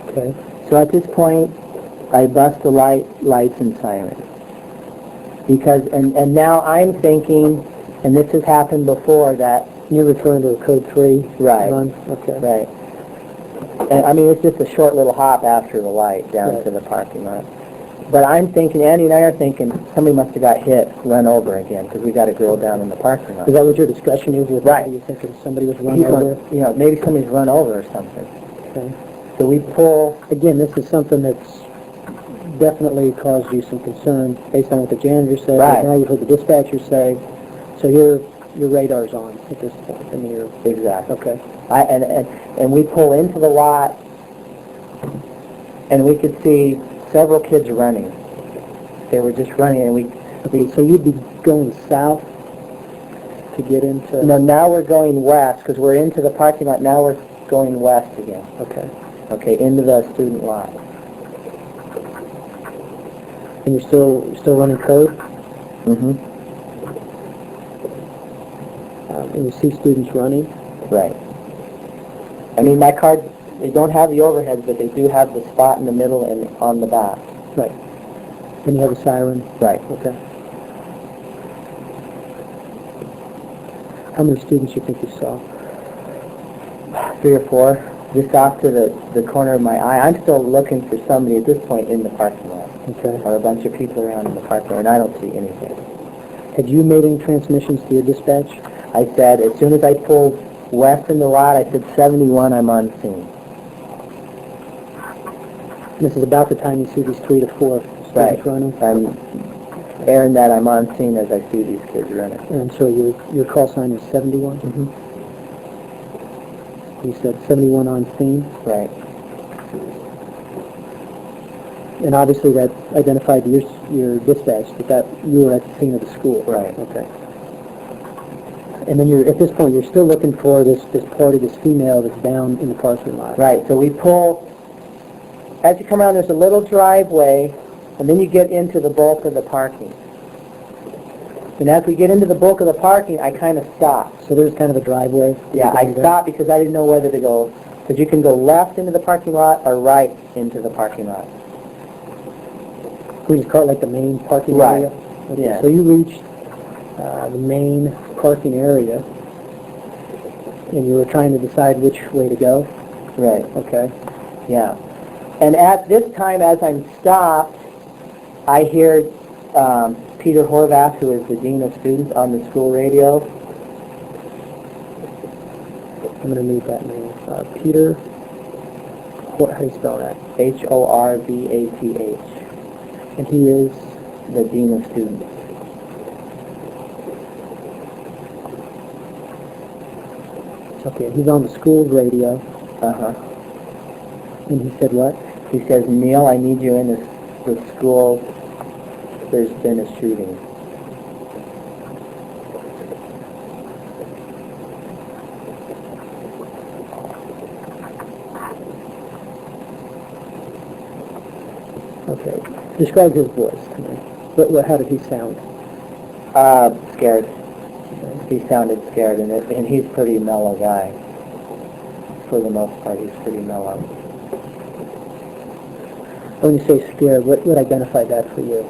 Okay. So at this point, I bust the lights and sirens. Because, and now I'm thinking, and this has happened before, that... You're referring to a code 3 Right. run? Okay. Right. And, I mean, it's just a short little hop after the light down Right. to the parking lot. But I'm thinking, Andy and I are thinking, somebody must have got hit, run over again, because we got a girl down in the parking lot. Is that what your discussion is with Right. You think somebody was run over? You know, maybe somebody's run over or something. Okay. So we pull... Again, this is something that's definitely caused you some concern based on what the janitor said. Right. Now you've heard the dispatcher say, so your radar's on at this point. I mean, you're... Exactly. Okay. And we pull into the lot, and we could see several kids running. They were just running, and Okay, so you'd be going south to get into... No, now we're going west, because we're into the parking lot. Now we're going west again. Okay. Okay, into the student lot. And you're still running code? Mm-hmm. And you see students running? Right. I mean, my car, they don't have the overheads, but they do have the spot in the middle and on the back. Right. And you have a siren? Right. Okay. How many students you think you saw? 3 or 4, just off to the corner of my eye. I'm still looking for somebody at this point in the parking lot. Okay. Or a bunch of people around in the parking lot, and I don't see anything. Had you made any transmissions to your dispatch? I said, as soon as I pulled west in the lot, I said, 71, I'm on scene. This is about the time you see these 3 to 4 students Right. running? I'm airing that I'm on scene as I see these kids running. And so your call sign is 71? Mm-hmm. You said 71 on scene? Right. And obviously that identified your dispatch, that you were at the scene of the school. Right. Okay. And then at this point, you're still looking for this party, this female that's down in the parking lot. Right, so we pull, as you come around, there's a little driveway, and then you get into the bulk of the parking. And as we get into the bulk of the parking, I kind of stop. So there's kind of a driveway? Yeah, I stopped because I didn't know whether to go, because you can go left into the parking lot or right into the parking lot. We just call it like the main parking Right. area? Okay. Yeah. So you reached the main parking area, and you were trying to decide which way to go? Right. Okay. Yeah. And at this time, as I'm stopped, I hear Peter Horvath, who is the Dean of Students, on the school radio. I'm going to need that name. Peter, how do you spell that? Horvath. And he is? The Dean of Students. Okay, he's on the school radio. Uh-huh. And he said what? He says, Neil, I need you in the school. There's been a shooting. Okay. Describe his voice to me. How did he sound? Scared. He sounded scared, and he's a pretty mellow guy. For the most part, he's pretty mellow. When you say scared, what identified that for you?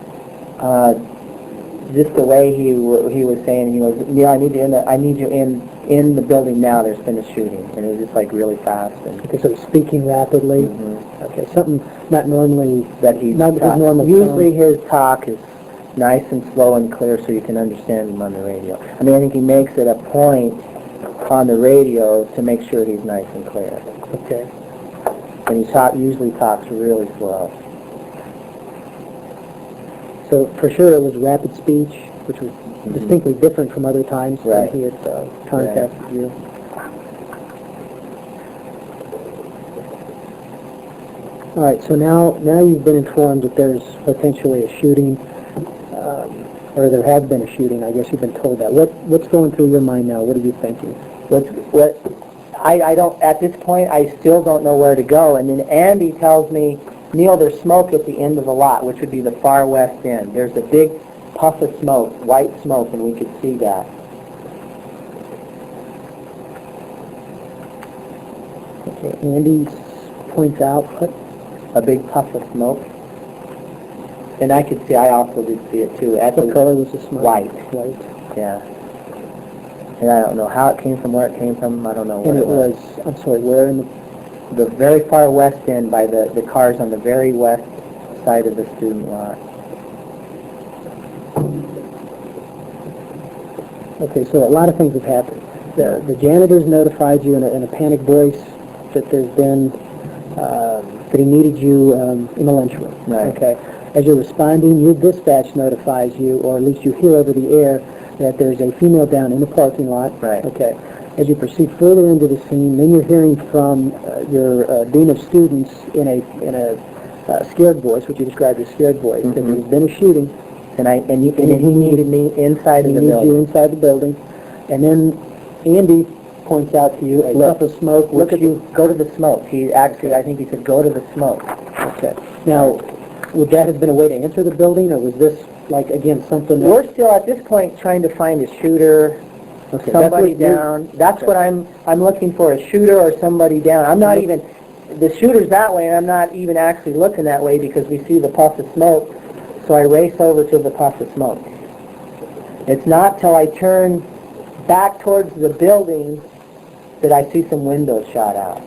Just the way he was saying, he goes, Neil, I need you in the building now. There's been a shooting, and it was just like really fast. And Okay, so he's speaking rapidly. Mhm. Okay, something not normally that he not his normal usually tone. his talk is nice and slow and clear, so you can understand him on the radio. I mean, I think he makes it a point on the radio to make sure he's nice and clear. Okay. And he usually talks really slow. So for sure it was rapid speech, which was distinctly different from other times Right. when he had contacted you. All right, so now you've been informed that there's potentially a shooting, or there has been a shooting. I guess you've been told that. What's going through your mind now? What are you thinking? I don't, at this point, I still don't know where to go. And then Andy tells me, Neil, there's smoke at the end of the lot, which would be the far west end. There's a big puff of smoke, white smoke, and we could see that. Okay, Andy points out A big puff of smoke. And I could see, I also did see it too. what color was the smoke? White. White. Yeah. And I don't know how it came from, where it came from. I don't know what And it was. I'm sorry, where in The very far west end by the cars on the very west side of the student lot. Okay, so a lot of things have happened. The janitors notified you in a panic voice that there's been, that he needed you in the lunchroom. Right. Okay. As you're responding, your dispatch notifies you, or at least you hear over the air, that there's a female down in the parking lot. Right. Okay. As you proceed further into the scene, then you're hearing from your dean of students in a scared voice, which you described as scared voice, that there's been a shooting, And he needed me inside of he the needs building. you inside the building. And then Andy points out to you a puff of smoke. Look at you. Go to the smoke. He actually, I think he said, go to the smoke. Okay. Now, would that have been a way to enter the building, or was this, like, again, something that... We're still at this point trying to find a shooter, Okay, somebody that's what you're- down. That's what I'm looking for, a shooter or somebody down. I'm not even, the shooter's that way, and I'm not even actually looking that way because we see the puff of smoke, so I race over to the puff of smoke. It's not till I turn back towards the building that I see some windows shot out.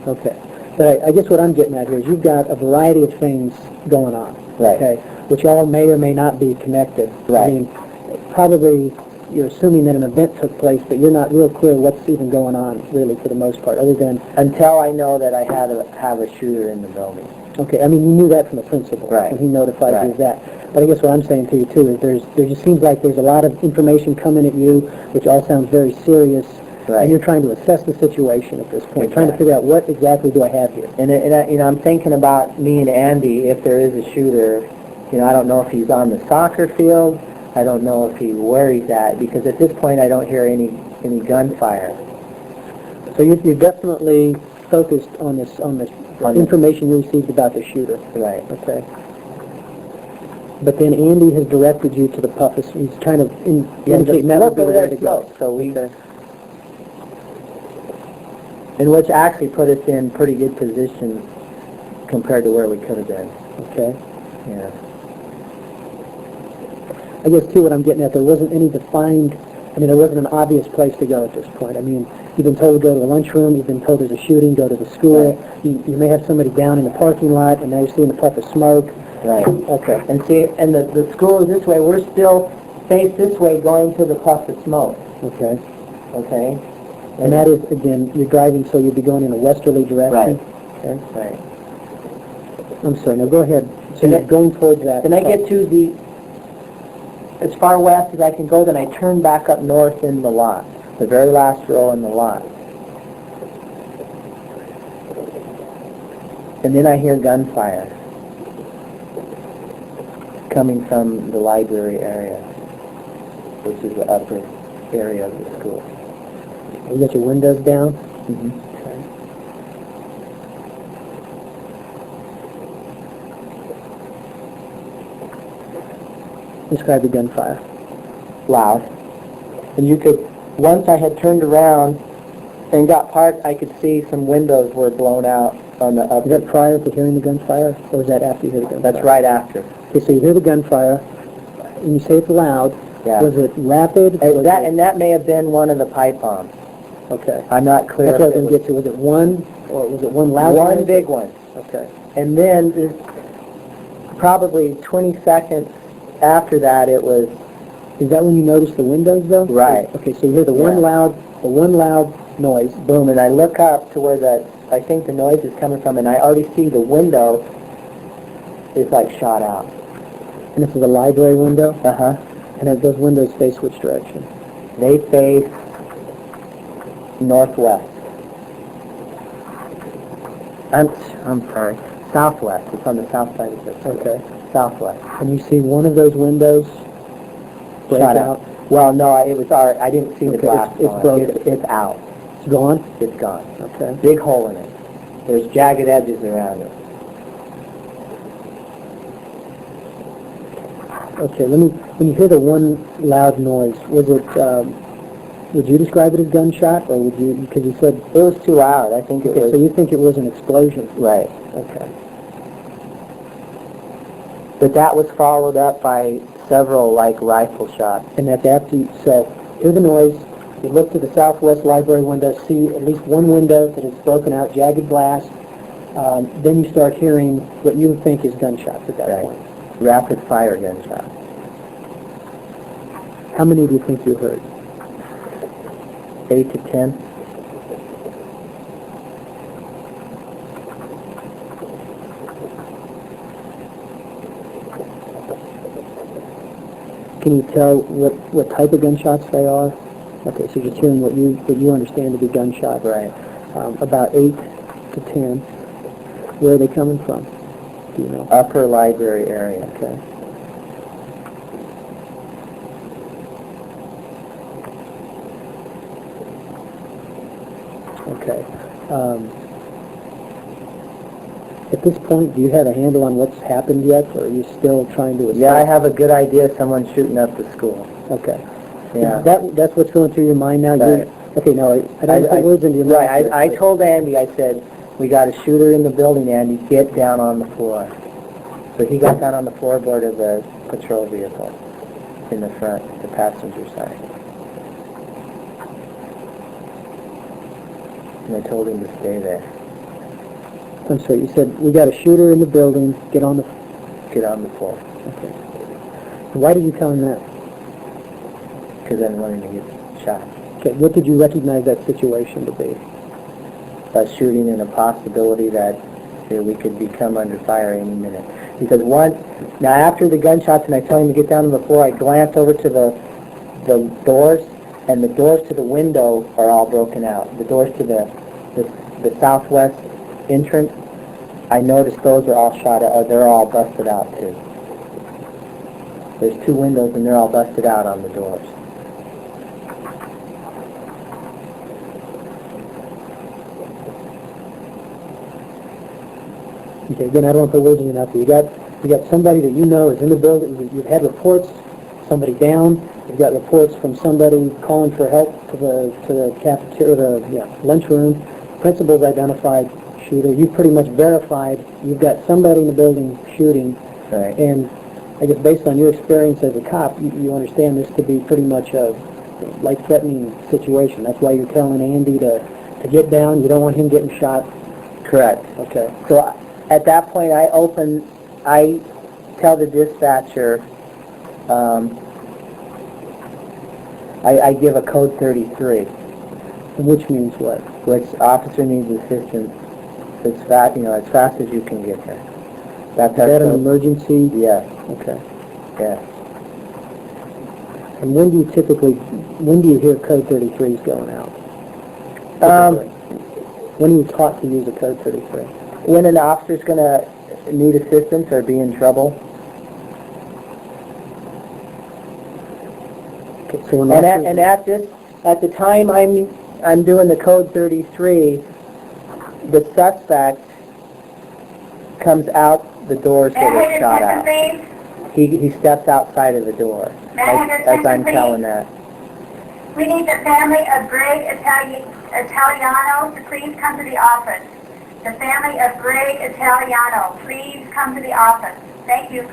Okay. But I guess what I'm getting at here is you've got a variety of things going on. Right. Okay, which all may or may not be connected. Right. I mean, probably you're assuming that an event took place, but you're not real clear what's even going on, really, for the most part, other than... Until I know that I have a shooter in the building. Okay, I mean, you knew that from the principal. Right. When he notified you Right. of that. But I guess what I'm saying to you, too, is there just seems like there's a lot of information coming at you, which all sounds very serious. Right. And you're trying to assess the situation at this point, trying to figure out what exactly do I have here. And I'm thinking about me and Andy, if there is a shooter. I don't know if he's on the soccer field. I don't know if where he's at, because at this point I don't hear any gunfire. So you're definitely focused on this information you received about the shooter. Right. Okay. But then Andy has directed you to the puff. He's kind of indicating that would be the way to go. So we, and which actually put us in pretty good position compared to where we could have been. Okay. Yeah. I guess, too, what I'm getting at, there wasn't any defined, there wasn't an obvious place to go at this point. I mean, you've been told to go to the lunchroom, you've been told there's a shooting, go to the school. Right. You may have somebody down in the parking lot, and now you're seeing the puff of smoke. Right. Okay. And see, and the school is this way. We're still faced this way going to the puff of smoke. Okay. Okay? And that is, again, you're driving, so you'd be going in a westerly direction? Right. Okay. Right. I'm sorry, now go ahead. So you're going towards that. Then I get to as far west as I can go, then I turn back up north in the lot, the very last row in the lot. And then I hear gunfire coming from the library area, which is the upper area of the school. You got your windows down? Mm-hmm. Describe the gunfire. Loud. And you could, once I had turned around and got parked, I could see some windows were blown out on the upper. Is that prior to hearing the gunfire, or was that after you heard the gunfire? That's right after. Okay, so you hear the gunfire, and you say it's loud. Yeah. Was it rapid? And that may have been one of the pipe bombs. Okay. I'm not clear. That's what I was going to get to. Was it one, or was it one loud one one? big one. Okay. And then probably 20 seconds after that, it was... Is that when you noticed the windows, though? Right. Okay, so you hear the one loud noise. Boom, and I look up to where I think the noise is coming from, and I already see the window is like shot out. And this is a library window? Uh-huh. And those windows face which direction? They face northwest. I'm sorry, southwest. It's on the south side of the city. Okay. Southwest. And you see one of those windows break Shot out? Well, no, it was I didn't see the Okay, glass. it's broken. It's out. It's gone? It's gone. Okay. Big hole in it. There's jagged edges around it. Okay, when you hear the one loud noise, was it, would you describe it as gunshot, or would you, because you said... It was too loud. I think it was... So you think it was an explosion? Right. Okay. But that was followed up by several, like, rifle shots. And that's after you, so, hear the noise, you look to the southwest library window, see at least one window that is broken out, jagged glass, then you start hearing what you think is gunshots at that point. Rapid fire gunshots. How many do you think you heard? 8 to 10. Can you tell what type of gunshots they are? Okay, so you're hearing what you understand to be gunshots. Right. About 8 to 10. Where are they coming from? Do you know? Upper library area. Okay. Okay. At this point, do you have a handle on what's happened yet, or are you still trying to... Yeah, I have a good idea someone's shooting up the school. Okay. Yeah. That's what's going through your mind now? Right. Okay, no, I don't put words into your mouth. Right, I told Andy, I said, we got a shooter in the building, Andy, get down on the floor. So he got down on the floorboard of the patrol vehicle in the front, the passenger side. And I told him to stay there. I'm sorry, you said, we got a shooter in the building, get on the floor. Okay. Why did you tell him that? Because I'm wanting to get shot. Okay, what did you recognize that situation to be? A shooting and a possibility that we could become under fire any minute. Because now after the gunshots and I tell him to get down on the floor, I glance over to the doors, and the doors to the window are all broken out. The doors to the southwest entrance, I noticed those are all shot out, they're all busted out too. There's 2 windows and they're all busted out on the doors. Okay, again, I don't want to put words in your mouth. You got somebody that you know is in the building. You've had reports, somebody down. You've got reports from somebody calling for help to the cafeteria, the lunchroom. Principal's identified shooter. You've pretty much verified you've got somebody in the building shooting. Right. And I guess based on your experience as a cop, you understand this to be pretty much a life-threatening situation. That's why you're telling Andy to get down. You don't want him getting shot. Correct. Okay. So at that point, I tell the dispatcher, I give a code 33. Which means what? Which officer needs assistance as fast, as fast as you can get there. Is that an emergency? Yes. Okay. Yes. And when do you hear code 33s going out? When are you taught to use a code 33? When an officer's going to need assistance or be in trouble. Okay, so at the time I'm doing the code 33, the suspect comes out the doors that are shot out. He steps outside of the door as I'm telling that. We need the family of Greg Italiano to please come to the office. The family of Greg Italiano, please come to the office. Thank you.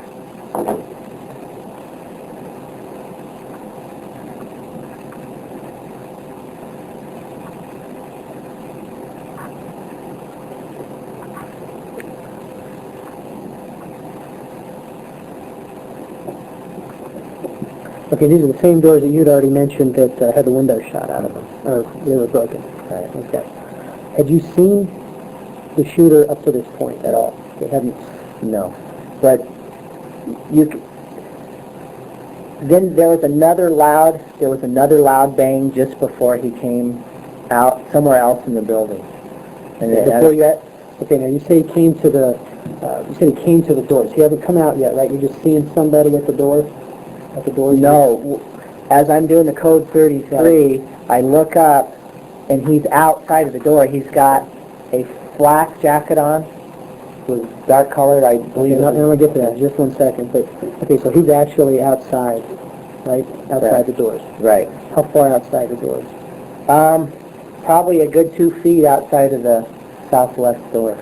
Okay, these are the same doors that you'd already mentioned that had the windows shot out of them, or they were broken. Right. Okay. Had you seen the shooter up to this point at all? They hadn't. No. But then there was another loud bang just before he came out somewhere else in the building. And okay, now you say he came to the doors. He hasn't come out yet, right? You're just seeing somebody at the door? No. As I'm doing the code 33, I look up and he's outside of the door. He's got a flak jacket on, was dark colored, I believe. Okay, now I'll get to that in just 1 second. But okay, so he's actually outside, right? Outside the doors. Right. How far outside the doors? Probably a good 2 feet outside of the southwest door.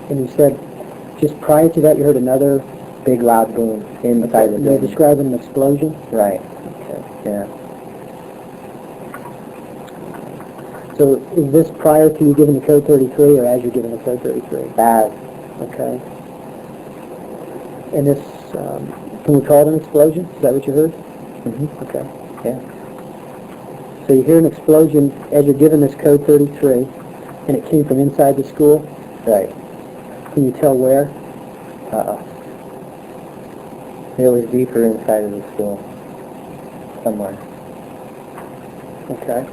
And you said just prior to that you heard another Big loud boom inside the You're building. describing an explosion? Right. Okay. Yeah. So is this prior to you giving the code 33 or as you're giving the code 33? Bad. Okay. And this, can we call it an explosion? Is that what you heard? Mm-hmm. Okay. Yeah. So you hear an explosion as you're giving this code 33, and it came from inside the school? Right. Can you tell where? It was deeper inside of the school. Somewhere. Okay.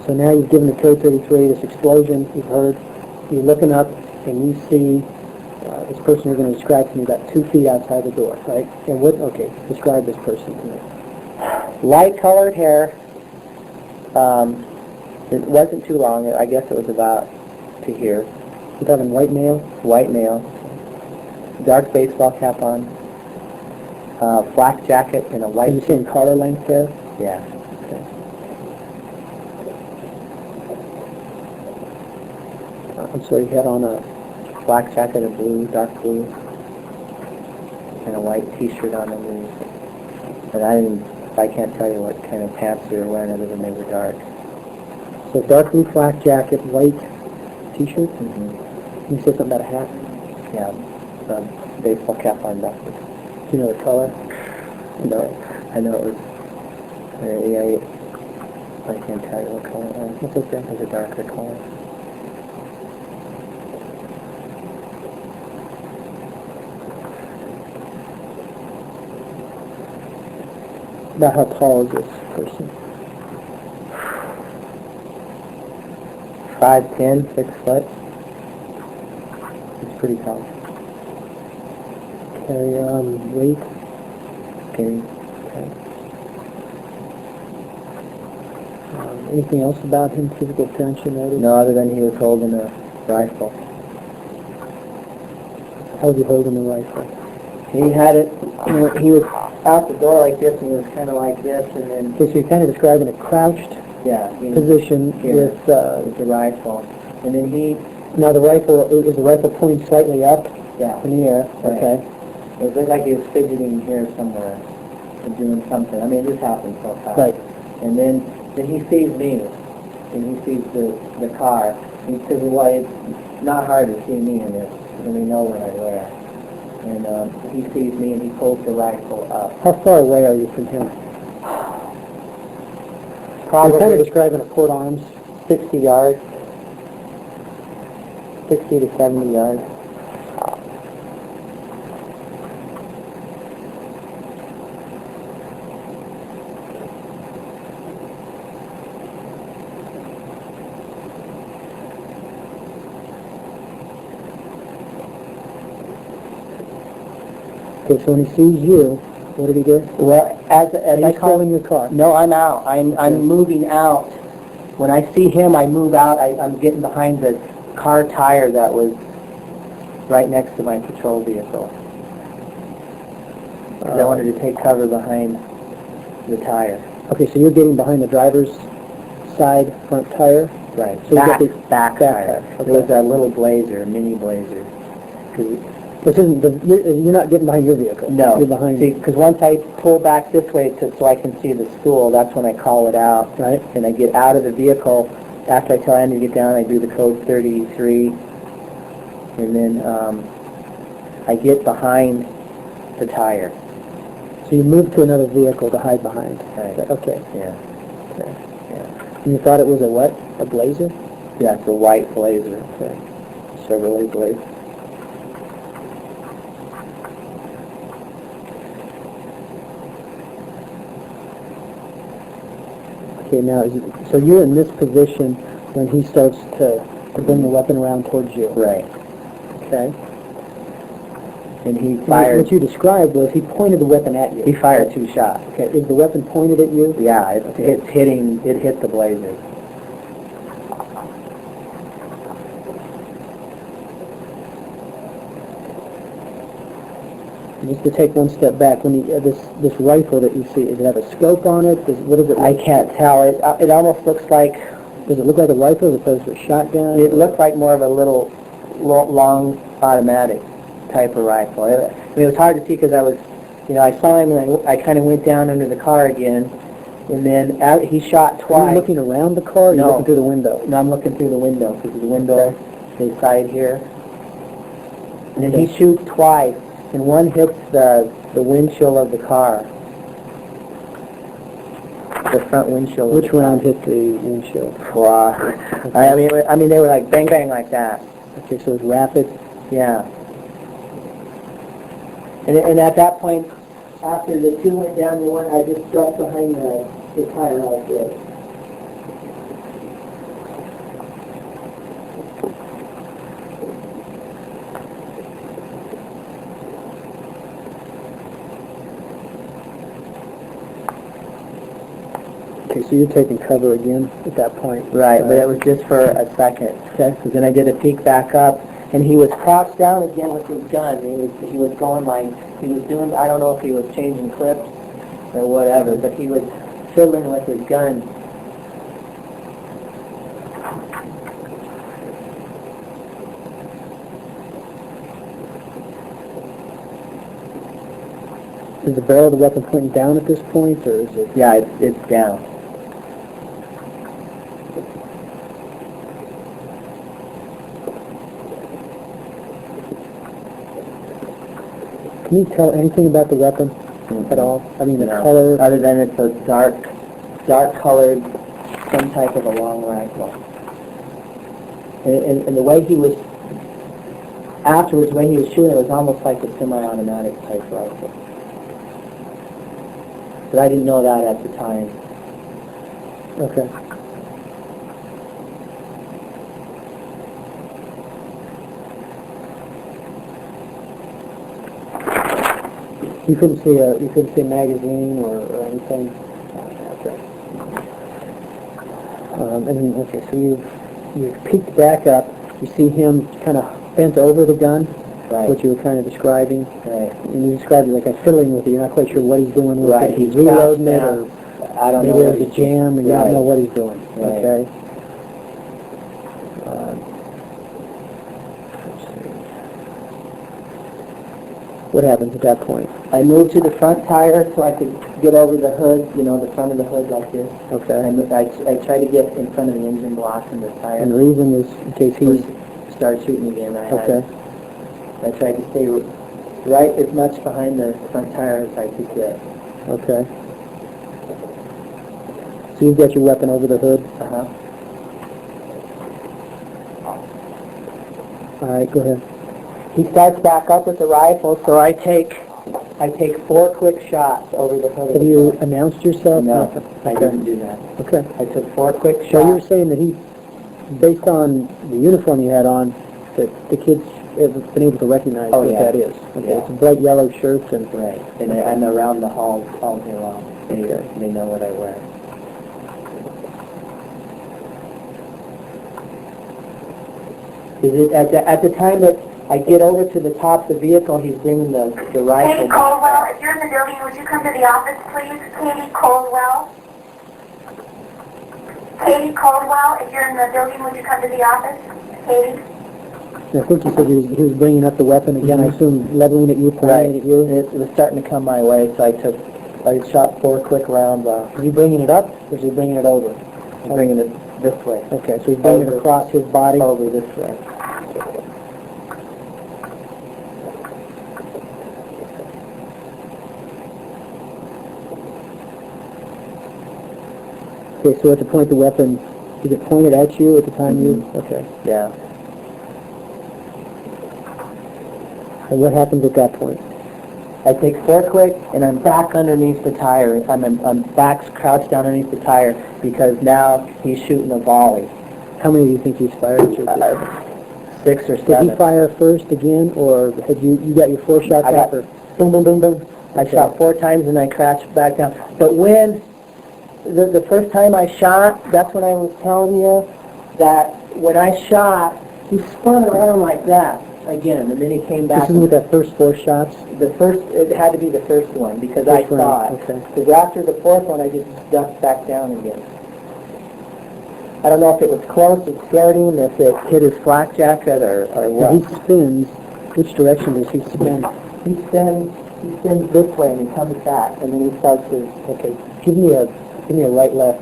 So now you've given the code 33, this explosion you've heard, you're looking up and you see this person you're going to describe to me about 2 feet outside the door, right? And what, okay, describe this person to me. Light colored hair. It wasn't too long. I guess it was about to here. You're talking white male? White male. Dark baseball cap on. Black jacket and a Are white... you saying collar length hair? Yeah. I'm sorry, he had on a Black jacket, a blue, dark blue, and a white T-shirt on underneath. And I can't tell you what kind of pants they were wearing other than they were dark. so dark blue flak jacket, white T-shirt. Mm-hmm. You said something about a hat. Yeah, baseball cap on backwards. Do you know the color? No, I know it was. Yeah, I can't tell you what color it was. That's okay. It was a darker color. About how tall is this person? 5'10", 6 foot. It's pretty tall. Okay, weight? Skinny. Okay. Anything else about him, physical appearance you noticed? No, other than he was holding a rifle. How was he holding the rifle? He had it, he was out the door like this, and he was kind of like this, and then... Okay, so you're kind of describing a crouched position here, with the rifle. And then he... Now the rifle, is the rifle pointing slightly up in the air? Right. Okay. It looked like he was fidgeting here somewhere and doing something. I mean, this happened so fast. Right. And then he sees me, and he sees the car. And he says, well, it's not hard to see me in this, because we know what I wear. And he sees me, and he pulls the rifle up. How far away are you from him? Probably You're kind of describing a port arms. 60 yards. 60 to 70 yards. Okay, so when he sees you, what did he do? Well, as Are I you still in your car? No, I'm out. I'm moving out. When I see him, I move out. I'm getting behind the car tire that was right next to my patrol vehicle. 'Cause I wanted to take cover behind the tire. Okay, so you're getting behind the driver's side front tire? Right. So you got the Back tire. Okay. It was a little Blazer, a mini Blazer. 'Cause This isn't you're not getting behind your vehicle. No. You're behind. See, because once I pull back this way so I can see the school, that's when I call it out. Right. And I get out of the vehicle. After I tell Andy to get down, I do the code 33. And then I get behind the tire. So you moved to another vehicle to hide behind. Right. Okay. Yeah. Okay. Yeah. And you thought it was a what? A Blazer? Yeah, it's a white Blazer. Okay. Chevrolet Blazer. Okay, now, so you're in this position when he starts to bring the weapon around towards you. Right. Okay. and he fired. What you described was he pointed the weapon at you. He fired 2 shots. Okay, is the weapon pointed at you? Yeah, it hit the blazers. Just to take one step back, when this rifle that you see, does it have a scope on it? What is it? I can't tell. It almost looks like. Does it look like a rifle as opposed to a shotgun? It looked like more of a little long automatic type of rifle. I mean, it was hard to see because I saw him and I kind of went down under the car again, and then he shot twice. Are you looking around the car? Or are you looking through the window? No, I'm looking through the window because the window is side here. And then he shoots twice, and one hits the windshield of the car. The front windshield. Which round hit the windshield? Wow. I mean, they were like bang bang like that. Okay, so it's rapid. Yeah. And at that point, after the 2 went down, the one I just struck behind the tire like this. Okay, so you're taking cover again at that point. Right, but it was just for a second. Okay. So then I did a peek back up, and he was crouched down again with his gun. He was going like, he was doing, I don't know if he was changing clips or whatever, but he was fiddling with his gun. Is the barrel of the weapon pointing down at this point, or is it? Yeah, it's down. Can you tell anything about the weapon at all? I mean, the color? Other than it's a dark-colored, some type of a long rifle. And the way he was, afterwards, when he was shooting, it was almost like a semi-automatic type rifle. But I didn't know that at the time. Okay. You couldn't see a magazine or anything. Okay. So you've peeked back up. You see him kind of bent over the gun, right, which you were kind of describing. Right. And you described it like a fiddling with it. You're not quite sure what he's doing with right. it. He's reloading it, or I don't know. Maybe there's a jam, and you don't know what he's doing. Right. Okay. What happens at that point? I moved to the front tire so I could get over the hood, the front of the hood like this. Okay. I tried to get in front of the engine block and the tire. And the reason is in case he started shooting again. I tried to stay right as much behind the front tire as I could get. Okay. So you've got your weapon over the hood? Uh-huh. All right, go ahead. He starts back up with the rifle, so I take 4 quick shots over the hood. Have you announced yourself? No, I didn't do that. Okay. I took 4 quick shots. So you were saying that based on the uniform you had on, that the kids have been able to recognize what that is. Okay. Yeah. It's a bright yellow shirt and... Right. And I'm around the hall all day long. They know what I wear. Is it at the time that I get over to the top of the vehicle, he's bringing the rifle. Katie Caldwell, if you're in the building, would you come to the office, please? Katie Caldwell. Katie Caldwell, if you're in the building, would you come to the office? Katie? I think you said he was bringing up the weapon again. I assume leveling at you, pointing at you. It was starting to come my way, so I shot 4 quick rounds off. Is he bringing it up, or is he bringing it over? I'm bringing it this way. Okay, so he's bringing it across his body? Over this way. Okay, so at the point the weapon, is it pointed at you at the time you... Okay. Yeah. And what happens at that point? I take 4 quick, and I'm back underneath the tire. I'm back crouched down underneath the tire because now he's shooting a volley. How many do you think he's fired at you? 6 or 7. Did he fire first again, or had you got your 4 shots I got off? boom, boom, boom, boom. I Okay. shot 4 times and I crashed back down. But when the first time I shot, that's when I was telling you that when I shot, he spun around like that again, and then he came back. This is with that first 4 shots? It had to be the first one because First I saw round, it. okay. Because after the 4th one, I just ducked back down again. I don't know if it was close, it scared him, if it hit his flak jacket or what. When he spins, which direction does he spin? He spins this way and he comes back, and then he starts to. Okay, give me a right-left.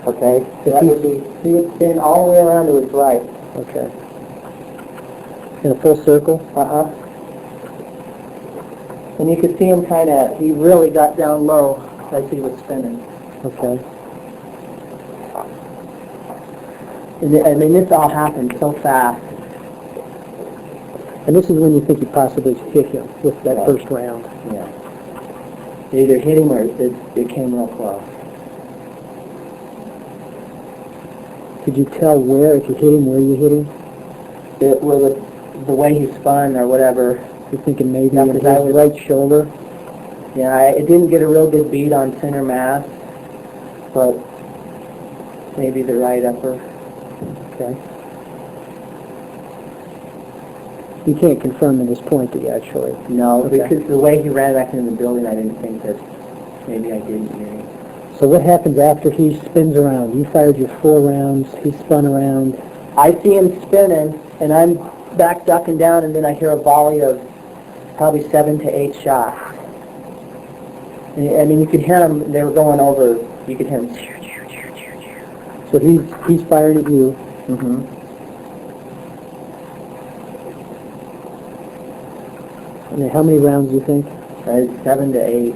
Okay, so that would be. He would spin all the way around to his right. Okay. In a full circle? Uh-huh. And you could see him he really got down low as he was spinning. Okay. And I mean, this all happened so fast. And this is when you think you possibly hit him with that first round. Yeah. It either hit him or it came real close. Could you tell where, if you hit him, where you hit him? It was the way he spun or whatever. You're thinking maybe Yeah, in his right shoulder? Yeah, it didn't get a real good beat on center mass, but maybe the right upper. Okay. You can't confirm at this point that you actually... No, Okay. because the way he ran back into the building, I didn't think that maybe I didn't hear him. So what happens after he spins around? You fired your 4 rounds, he spun around. I see him spinning, and I'm back ducking down, and then I hear a volley of probably 7 to 8 shots. I mean, you could hear them, they were going over, you could hear them. So he's firing at you. Mm-hmm. And how many rounds do you think? 7 to 8.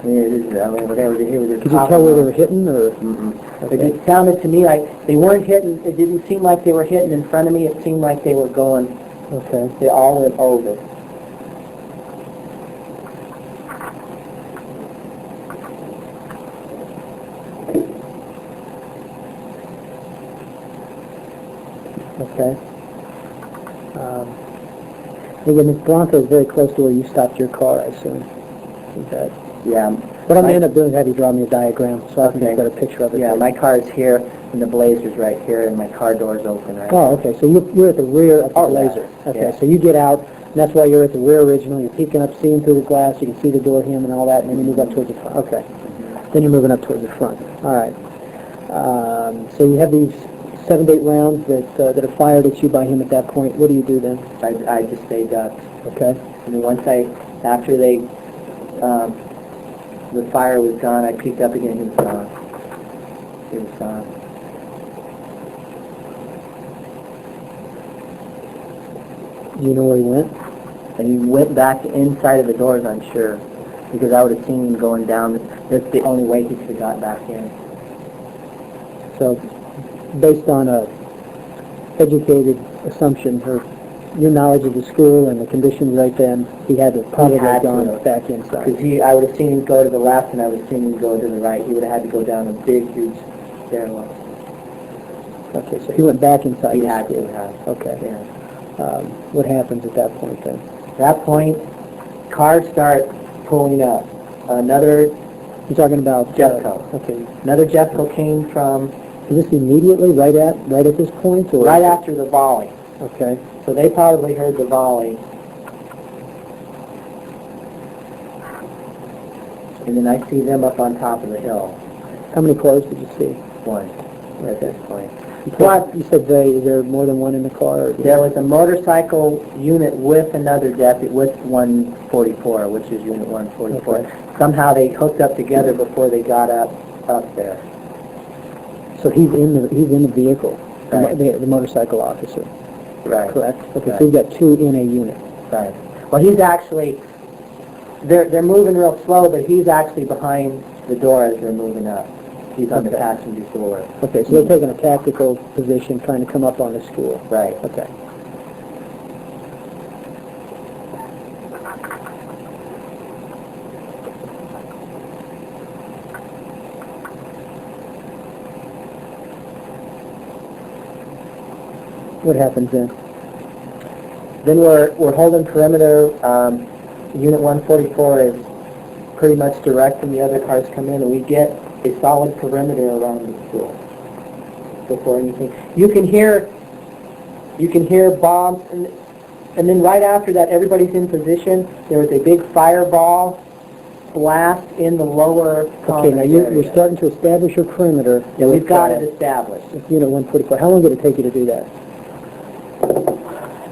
Whatever. Could you tell where they were hitting, or? Mm-mm. Okay. It sounded to me like they weren't hitting. It didn't seem like they were hitting in front of me. It seemed like they were going. Okay. They all went over. Okay. Again, Ms. Blanco is very close to where you stopped your car, I assume. Okay. Yeah. What I'm going to end up doing is have you draw me a diagram so I can Okay. get a picture of it. Yeah, my car is here, and the blazer's right here, and my car door's open right Oh, okay. So you're at the rear of the Oh, yeah. laser. Okay. Yeah. So you get out, and that's why you're at the rear originally. You're peeking up, seeing through the glass. You can see the door hem and all that, and then you move up towards the front. Okay. Then you're moving up towards the front. All right. So you have these 7 to 8 rounds that are fired at you by him at that point. What do you do then? I just stayed ducked. Okay. And then after the fire was gone, I peeked up again. He was gone. He was gone. Do you know where he went? And he went back inside of the doors, I'm sure, because I would have seen him going down. That's the only way he could have got back in. So, based on a educated assumption, or your knowledge of the school and the conditions right then, he had to probably have gone back inside. Because I would have seen him go to the left, and I would have seen him go to the right. He would have had to go down a big, huge stairwell. Okay, so he went back inside. He the had school. to have. Okay. Yeah. What happens at that point then? At that point, cars start pulling up. Another You're talking about Jeffco. Okay. Another Jeffco came from Is this immediately right at this point, or right after the volley. Okay. So they probably heard the volley. And then I see them up on top of the hill. How many cars did you see? One at this point. You said is there more than one in the car? Or There was a motorcycle unit with another deputy, with 144, which is Unit 144. Okay. Somehow they hooked up together before they got up there. So he's in the vehicle, Right. the motorcycle officer. Right. Correct. Okay. Right. So you've got 2 in a unit. Right. Well, he's actually, they're moving real slow, but he's actually behind the door as they're moving up. He's on the Okay. passenger door. Okay. So they're taking a tactical position, trying to come up on the school. Right. Okay. What happens then? Then we're holding perimeter. Unit 144 is pretty much direct when the other cars come in, and we get a solid perimeter around the school before anything. You can hear bombs, and then right after that, everybody's in position. There was a big fireball blast in the lower Okay, common now area. you're starting to establish your perimeter. Yeah, we've got it established. With Unit 144. How long did it take you to do that?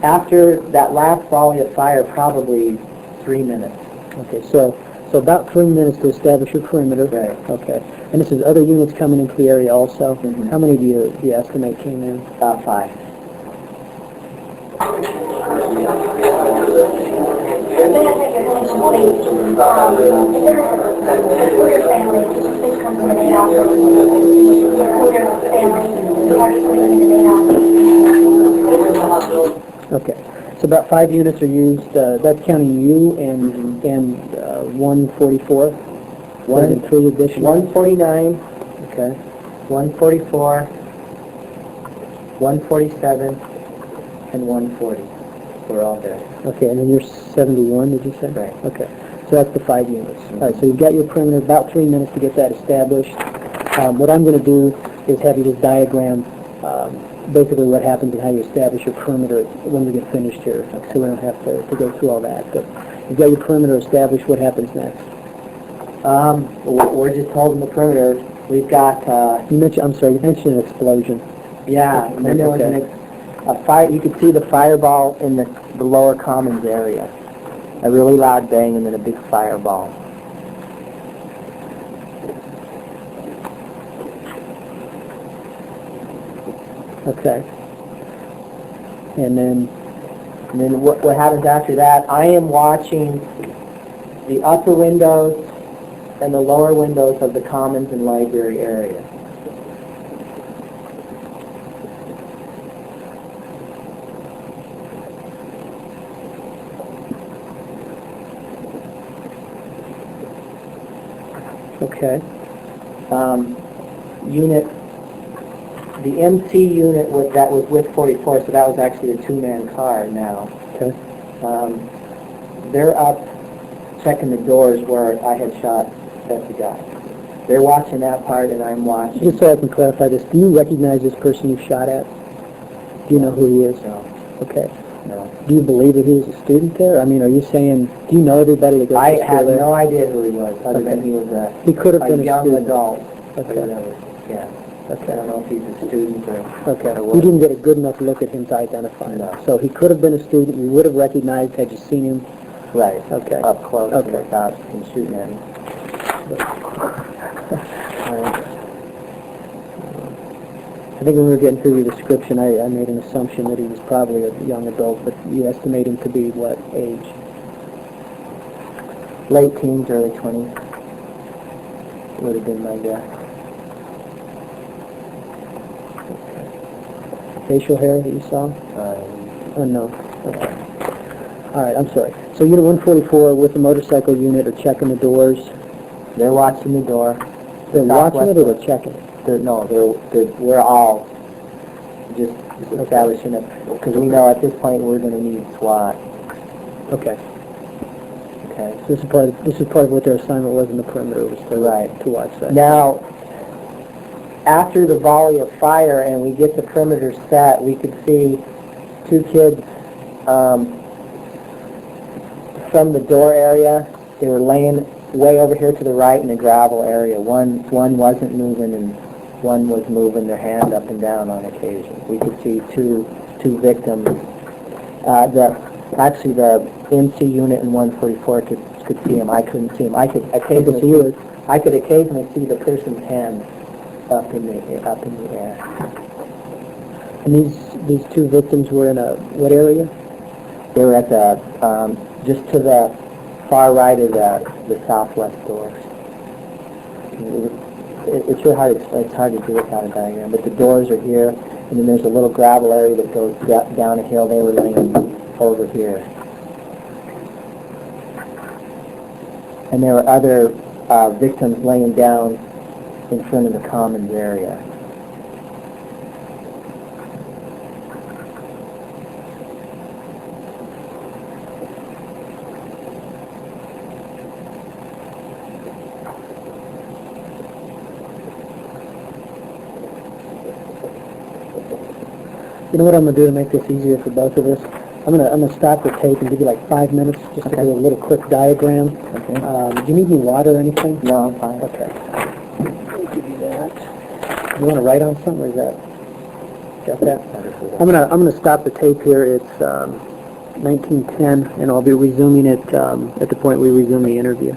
After that last volley of fire, probably 3 minutes. Okay, so about 3 minutes to establish your perimeter. Right. Okay. And this is other units coming into the area also. Mhm. How many do you estimate came in? 5. Okay. So about 5 units are used. That's counting you and 144. One- 3 additional. 149, Okay. 144, 147, and 140. We're all there. Okay, and then you're 71, did you say? Right. Okay. So that's the 5 units. All right, so you've got your perimeter, about 3 minutes to get that established. What I'm going to do is have you just diagram basically what happens and how you establish your perimeter when we get finished here, so we don't have to go through all that. But you've got your perimeter established, what happens next? We're just holding the perimeter. We've got, You mentioned an explosion. yeah, and then there was Okay. a fire. You could see the fireball in the lower commons area. A really loud bang and then a big fireball. Okay. And then, what happens after that, I am watching the upper windows and the lower windows of the commons and library area. okay. The MC unit that was with 44, so that was actually a 2-man car now. Okay. They're up checking the doors where I had shot at the guy. They're watching that part, and I'm watching. Just so I can clarify this, do you recognize this person you shot at? Do you know who he is? No, Okay. no. Do you believe that he was a student there? I mean, are you saying, do you know everybody that goes I to school have there? no idea who he was, other than Okay. he was He could have a been a young student. adult. Okay. Or whatever. Yeah. I Okay. don't know if he's a student or Okay. or You what. didn't get a good enough look at him to identify him. No. So he could have been a student. You would have recognized had you seen him. Right. Okay. Up close Okay. without him shooting at me. I think when we were getting through your description, I made an assumption that he was probably a young adult, but you estimate him to be what age? Late teens, early 20s would have been my guess. Facial hair that you saw? Uh, Unknown. Okay. All right, I'm sorry. So Unit 144 with the motorcycle unit are checking the doors. They're watching the door. They're watching it or Southwest they're checking it? we're all just establishing it, because we know at this point we're going to need SWAT. Okay. Okay. So this is part of what their assignment was in the perimeter, was to, Right. to watch that. Now, after the volley of fire and we get the perimeter set, we could see 2 kids from the door area. They were laying way over here to the right in the gravel area. One wasn't moving and one was moving their hand up and down on occasion. We could see two victims. The MC unit in 144 could see him. I couldn't see him. I could occasionally see the person's hand up in the air. And these 2 victims were in what area? They were at the just to the far right of the southwest doors. It's really hard to explain. It's hard to do without a diagram. But the doors are here, and then there's a little gravel area that goes down a hill. They were laying over here, and there were other victims laying down in front of the commons area. know what I'm gonna do to make this easier for both of us? I'm gonna stop the tape and give you like 5 minutes just to do a little quick diagram. Okay. Do you need any water or anything? No, I'm fine. Okay. I'll give you that. You want to write on something, or is that? Got that? I'm gonna stop the tape here. It's 19:10, and I'll be resuming it at the point we resume the interview.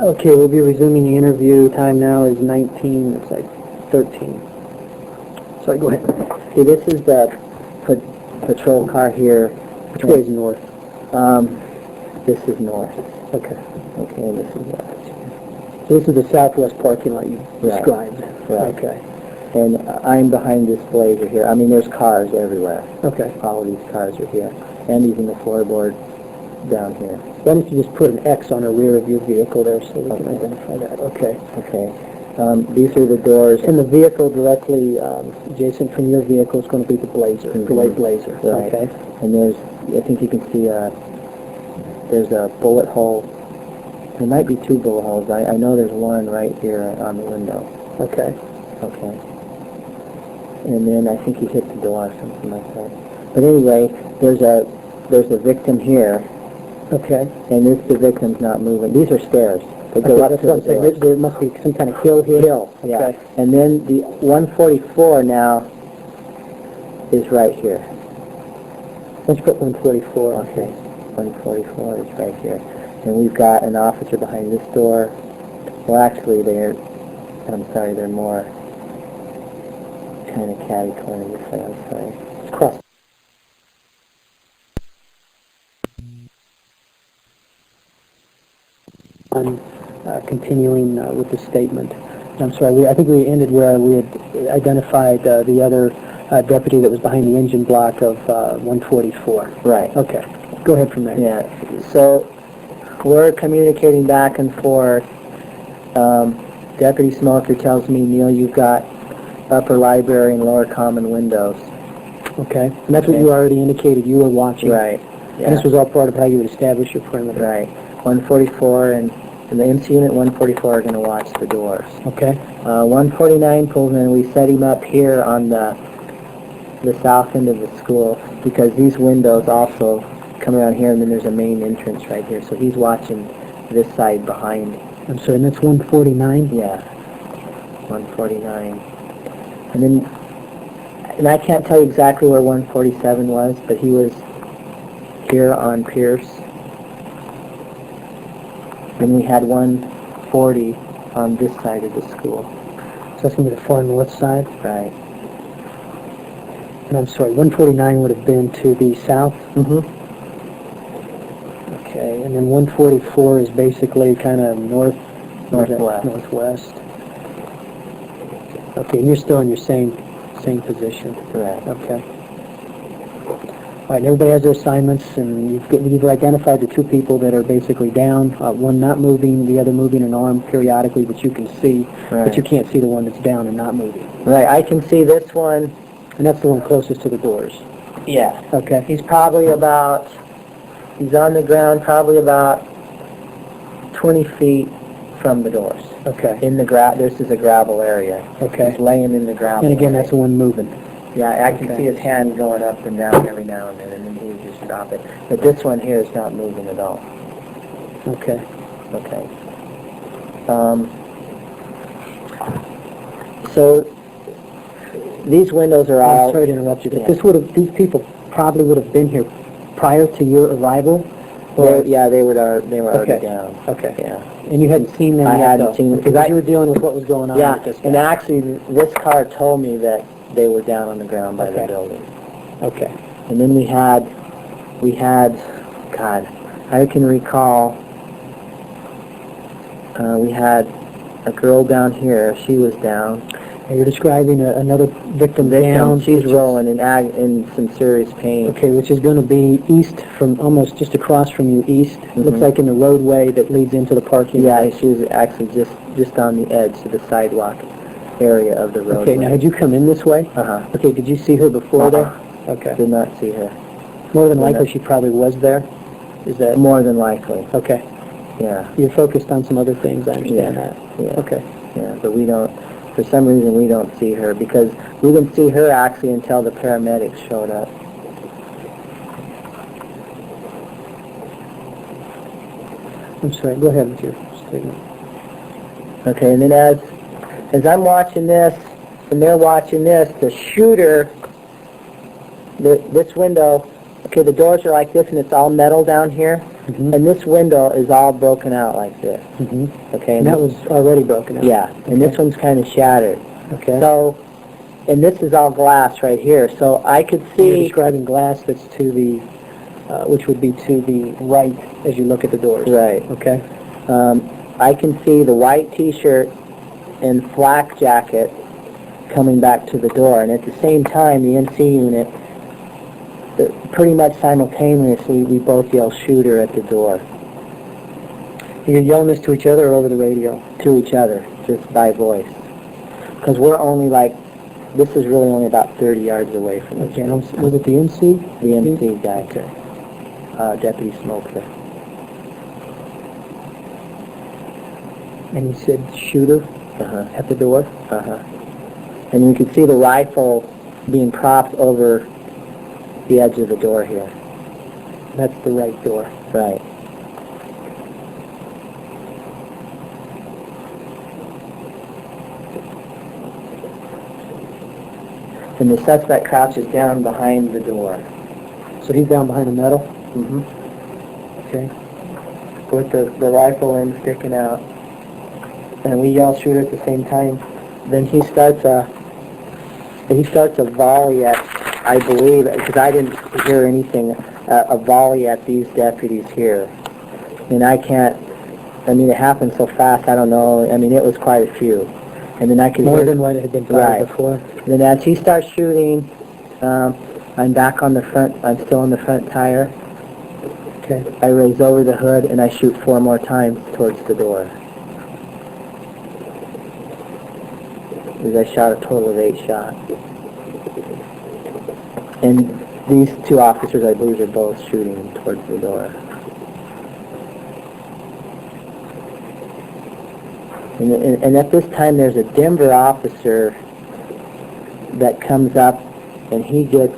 Okay, we'll be resuming the interview. Time now is 13. Sorry, go ahead. Okay, this is the patrol car here. Which way is north? This is north. Okay. Okay, and this is west. So this is the southwest parking lot you described. Right. Okay. And I'm behind this blazer here. I mean, there's cars everywhere. Okay. All of these cars are here. And even the floorboard down here. Why don't you just put an X on the rear of your vehicle there so we can identify that? Okay. Okay. These are the doors. And the vehicle directly adjacent from your vehicle is going to be the Blazer, the white Blazer. Right. Okay. And there's, I think you can see there's a bullet hole. There might be 2 bullet holes. I know there's one right here on the window. Okay. Okay. And then I think he hit the door or something like that. But anyway, there's a victim here. Okay. And the victim's not moving. These are stairs. They go up to the door. There must be some kind of hill here. Okay. Yeah. And then the 144 now is right here. Let's put 144. Okay. 144 is right here. And we've got an officer behind this door. Well, actually, they're more kind of catty-corner this way. I'm sorry. Let's cross. I'm continuing with the statement. I'm sorry, I think we ended where we had identified the other deputy that was behind the engine block of 144. Right. Okay. Go ahead from there. Yeah. So we're communicating back and forth. Deputy Smoker tells me, Neil, you've got upper library and lower common windows. Okay. And that's what you already indicated you were watching. Right. Yeah. And this was all part of how you would establish your perimeter. Right. 144 and the MC unit 144 are going to watch the doors. Okay. 149 pulls in. We set him up here on the south end of the school because these windows also come around here, and then there's a main entrance right here. So he's watching this side behind. I'm sorry, and that's 149? Yeah. 149. And I can't tell you exactly where 147 was, but he was here on Pierce. Then we had 140 on this side of the school. So that's going to be the far north side? Right. And I'm sorry, 149 would have been to the south? Mm-hmm. Okay, and then 144 is basically kind of northwest. Okay, and you're still in your same position. Correct. Okay. All right, everybody has their assignments, and you've identified the 2 people that are basically down. One not moving, the other moving an arm periodically, but you can see, Right. but you can't see the one that's down and not moving. Right. I can see this one. And that's the one closest to the doors. Yeah. Okay. He's on the ground probably about 20 feet from the doors. Okay. This is a gravel area. Okay. He's laying in the gravel And again, area. that's the one moving. Yeah, I can see his hand going up and down every now and then, and then he would just stop it. But this one here is not moving at all. Okay. Okay. So these windows are all... I'm sorry to interrupt you, but Yeah. these people probably would have been here prior to your arrival? Yeah, they were already down. Okay. Yeah. And you hadn't seen them I yet, hadn't though, seen them, because you were dealing with what was going on Yeah, with this guy. and actually, this car told me that they were down on the ground by the Okay. building. Okay. And then we had, God, I can recall, we had a girl down here. She was down. And you're describing another victim down. She's rolling in some serious pain. Okay, which is going to be east from, almost just across from you, east. Looks like in the roadway that leads into the parking lot. Yeah, she was actually just on the edge of the sidewalk area of the roadway. Okay, now had you come in this way? Uh-huh. Okay, did you see her before there? Okay. Did not see her. More than likely she probably was there? Is that... More than likely. Okay. Yeah. You're focused on some other things, I understand that. Yeah. Okay. Yeah, but we don't... For some reason, we don't see her, because we didn't see her actually until the paramedics showed up. I'm sorry, go ahead with your statement. Okay, and then as I'm watching this, and they're watching this, the shooter, this window, okay, the doors are like this, and it's all metal down here, and this window is all broken out like this. Okay, And that was already broken out? yeah, and this one's kind of shattered. Okay. So, and this is all glass right here, so I could You're see, describing glass that's to the, which would be to the right as you look at the doors. right, Okay. I can see the white T-shirt and flak jacket coming back to the door, and at the same time, the NC unit, pretty much simultaneously, we both yell "shooter" at the door. You're yelling this to each other or over the radio? To each other, just by voice. Because we're only like, this is really only about 30 yards away from each Okay, other. and was it the MC? The MC guy, Okay. Deputy Smoker. And you said shooter at the door? And you can see the rifle being propped over the edge of the door here. That's the right door. Right. And the suspect crouches down behind the door. So he's down behind the metal? Okay. With the rifle end sticking out. And we yell "shooter" at the same time. Then he starts a volley at, I believe, because I didn't hear anything, a volley at these deputies here. And I can't, I mean, it happened so fast, I don't know, I mean, it was quite a few. And then I could More hear, than what had been fired right. before? And then as he starts shooting, I'm back on the front, I'm still on the front tire. Okay. I raise over the hood and I shoot 4 more times towards the door. Because I shot a total of 8 shots. And these 2 officers, I believe, are both shooting towards the door. And at this time, there's a Denver officer that comes up, and he gets,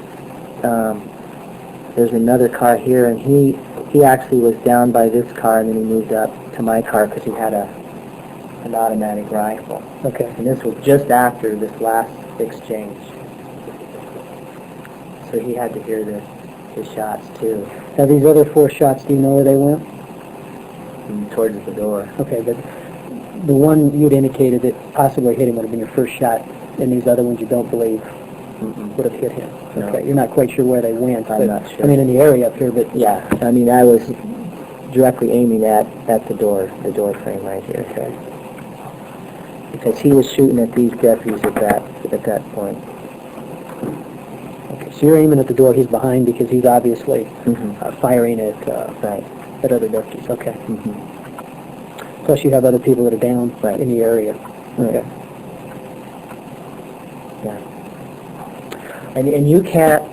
there's another car here, and he actually was down by this car, and then he moved up to my car because he had an automatic rifle. Okay. And this was just after this last exchange. So he had to hear the shots too. Now these other 4 shots, do you know where they went? And towards the door. Okay, but the one you'd indicated that possibly hit him would have been your first shot, and these other ones you don't believe would have hit him. No. Okay, you're not quite sure where they went. I'm but, not sure. I mean, in the area up here, but... Yeah, I mean, I was directly aiming at the door frame right here. Okay. Because he was shooting at these deputies at that point. Okay, so you're aiming at the door he's behind because he's obviously firing at other deputies. Okay. Plus you have other people that are down in the area. Okay. Yeah. And you can't,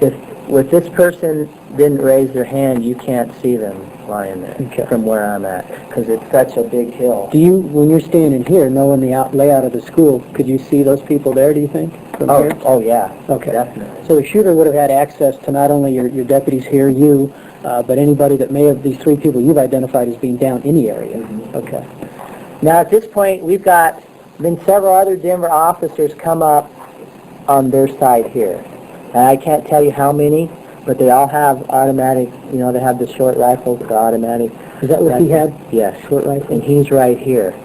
if this person didn't raise their hand, you can't see them lying there from where I'm at, because it's such a big hill. Do you, when you're standing here, knowing the layout of the school, could you see those people there, do you think, from here? Oh, yeah. Okay. Definitely. So the shooter would have had access to not only your deputies here, you, but anybody that may have, these 3 people you've identified as being down in the area. Okay. Now, at this point, we've got then several other Denver officers come up on their side here. And I can't tell you how many, but they all have automatic, they have the short rifles, the automatic. Is that what he had? Yes. Short rifle? And he's right here.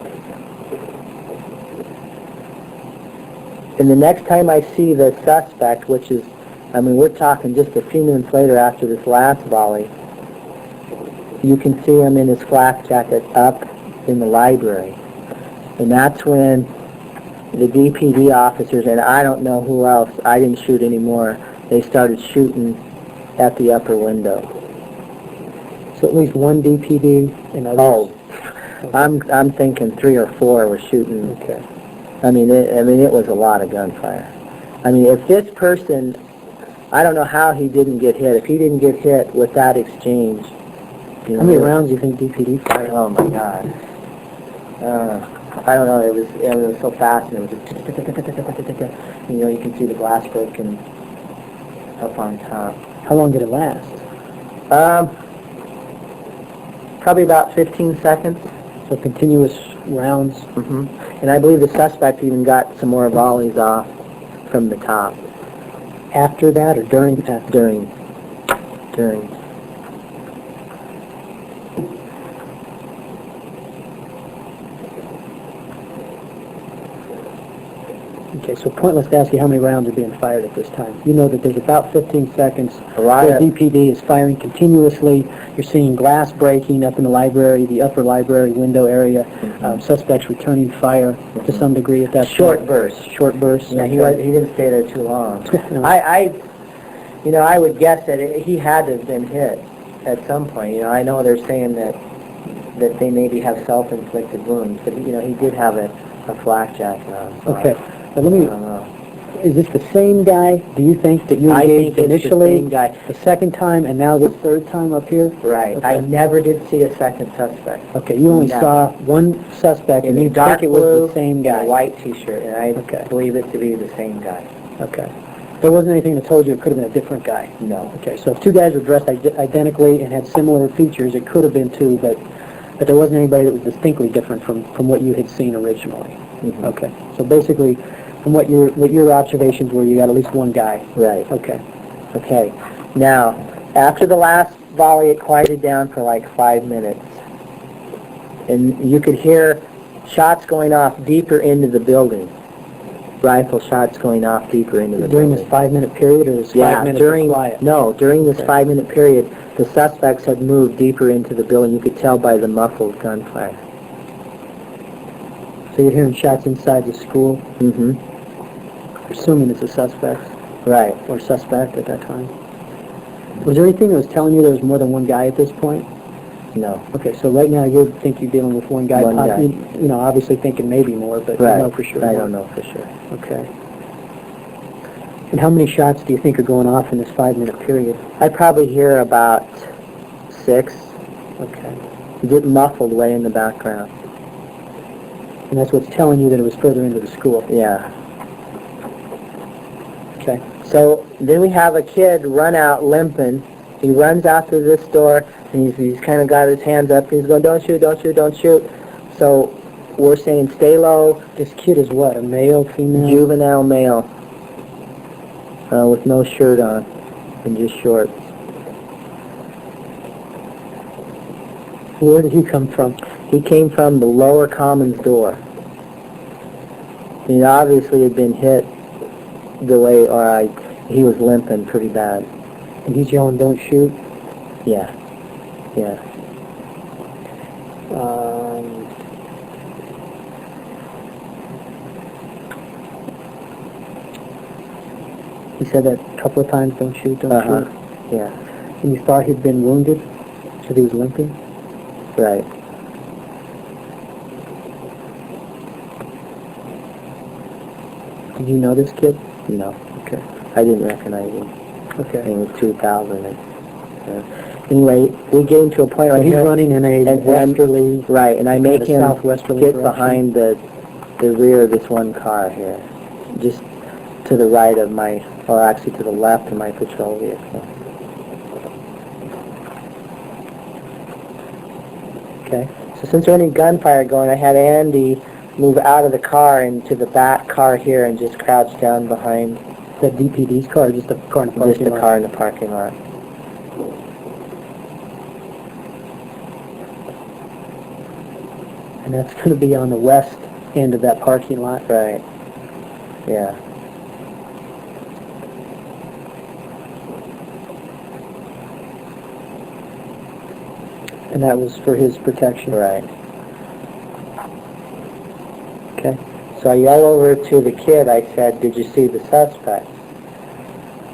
And the next time I see the suspect, which is, I mean, we're talking just a few minutes later after this last volley, you can see him in his flak jacket up in the library. And that's when the DPD officers, and I don't know who else, I didn't shoot anymore, they started shooting at the upper window. So at least 1 DPD and others? I'm thinking 3 or 4 were shooting. Okay. I mean, it was a lot of gunfire. I mean, if this person, I don't know how he didn't get hit. If he didn't get hit with that exchange, How many rounds do you think DPD fired? Oh my God. I don't know, it was so fast, and it was just, you know, you can see the glass broken up on top. How long did it last? Probably about 15 seconds. So continuous rounds. hmm And I believe the suspect even got some more volleys off from the top. After that or during? During. Okay, so pointless to ask you how many rounds are being fired at this time. You know that there's about 15 seconds. A lot where of- DPD is firing continuously. You're seeing glass breaking up in the library, the upper library window area. Suspects returning fire to some degree at that Short point. bursts. Short bursts. Yeah, he didn't stay there too long. No. I would guess that he had to have been hit at some point. You know, I know they're saying that they maybe have self-inflicted wounds, but you know, he did have a flak jacket on. So Okay, but let I me. don't know. Is this the same guy? Do you think that you I engaged think it's the initially, same guy. the second time, and now the third time up here? Right. Okay. I never did see a second suspect. Okay, you only Never. saw one suspect, and In you a dark think it was blue, the same guy. a white T-shirt, and I Okay. believe it to be the same guy. Okay. There wasn't anything that told you it could have been a different guy? No. Okay, so if two guys were dressed identically and had similar features, it could have been two, but there wasn't anybody that was distinctly different from what you had seen originally. Mhm. Okay, so basically, from what your observations were, you got at least one guy. Right. Okay. Okay. Now, after the last volley, it quieted down for like 5 minutes. And you could hear shots going off deeper into the building. Rifle shots going off deeper into the During building. this 5-minute period, or this 5 Yeah, minutes during, of quiet? no, during this Okay. 5-minute period, the suspects had moved deeper into the building. You could tell by the muffled gunfire. So you're hearing shots inside the school, Mm-hmm. assuming it's a suspect, Right. or suspect at that time. Was there anything that was telling you there was more than one guy at this point? No. Okay, so right now you think you're dealing with one guy, One guy. You know, obviously thinking maybe more, but Right. you know for sure. I one. don't know for sure. Okay. And how many shots do you think are going off in this 5-minute period? I probably hear about 6. Okay. Get muffled way in the background. And that's what's telling you that it was further into the school. Yeah. Okay. So then we have a kid run out limping. He runs out through this door, and he's kind of got his hands up. He's going, don't shoot, don't shoot, don't shoot. So we're saying stay low. This kid is what, a male, female? Juvenile male. With no shirt on and just shorts. Where did he come from? He came from the lower commons door. He obviously had been hit the way, he was limping pretty bad. And he's yelling, don't shoot? Yeah. Yeah. He said that a couple of times, don't shoot, don't shoot. Yeah. And you thought he'd been wounded, so he was limping? Right. Did you know this kid? No. Okay. I didn't recognize him. Okay. It was 2000. Anyway, we get him to a point So right he's here. running in a westerly... Right, and I make a him southwesterly get direction. behind the rear of this one car here. Just to the right of my, or actually to the left of my patrol vehicle. Okay. So since there was any gunfire going, I had Andy move out of the car into the back car here and just crouch down behind That DPD's car, or just a car in the parking just the lot? car in the parking lot. And that's going to be on the west end of that parking lot? Right. Yeah. And that was for his protection? Right. Okay. So I yell over to the kid, I said, did you see the suspect?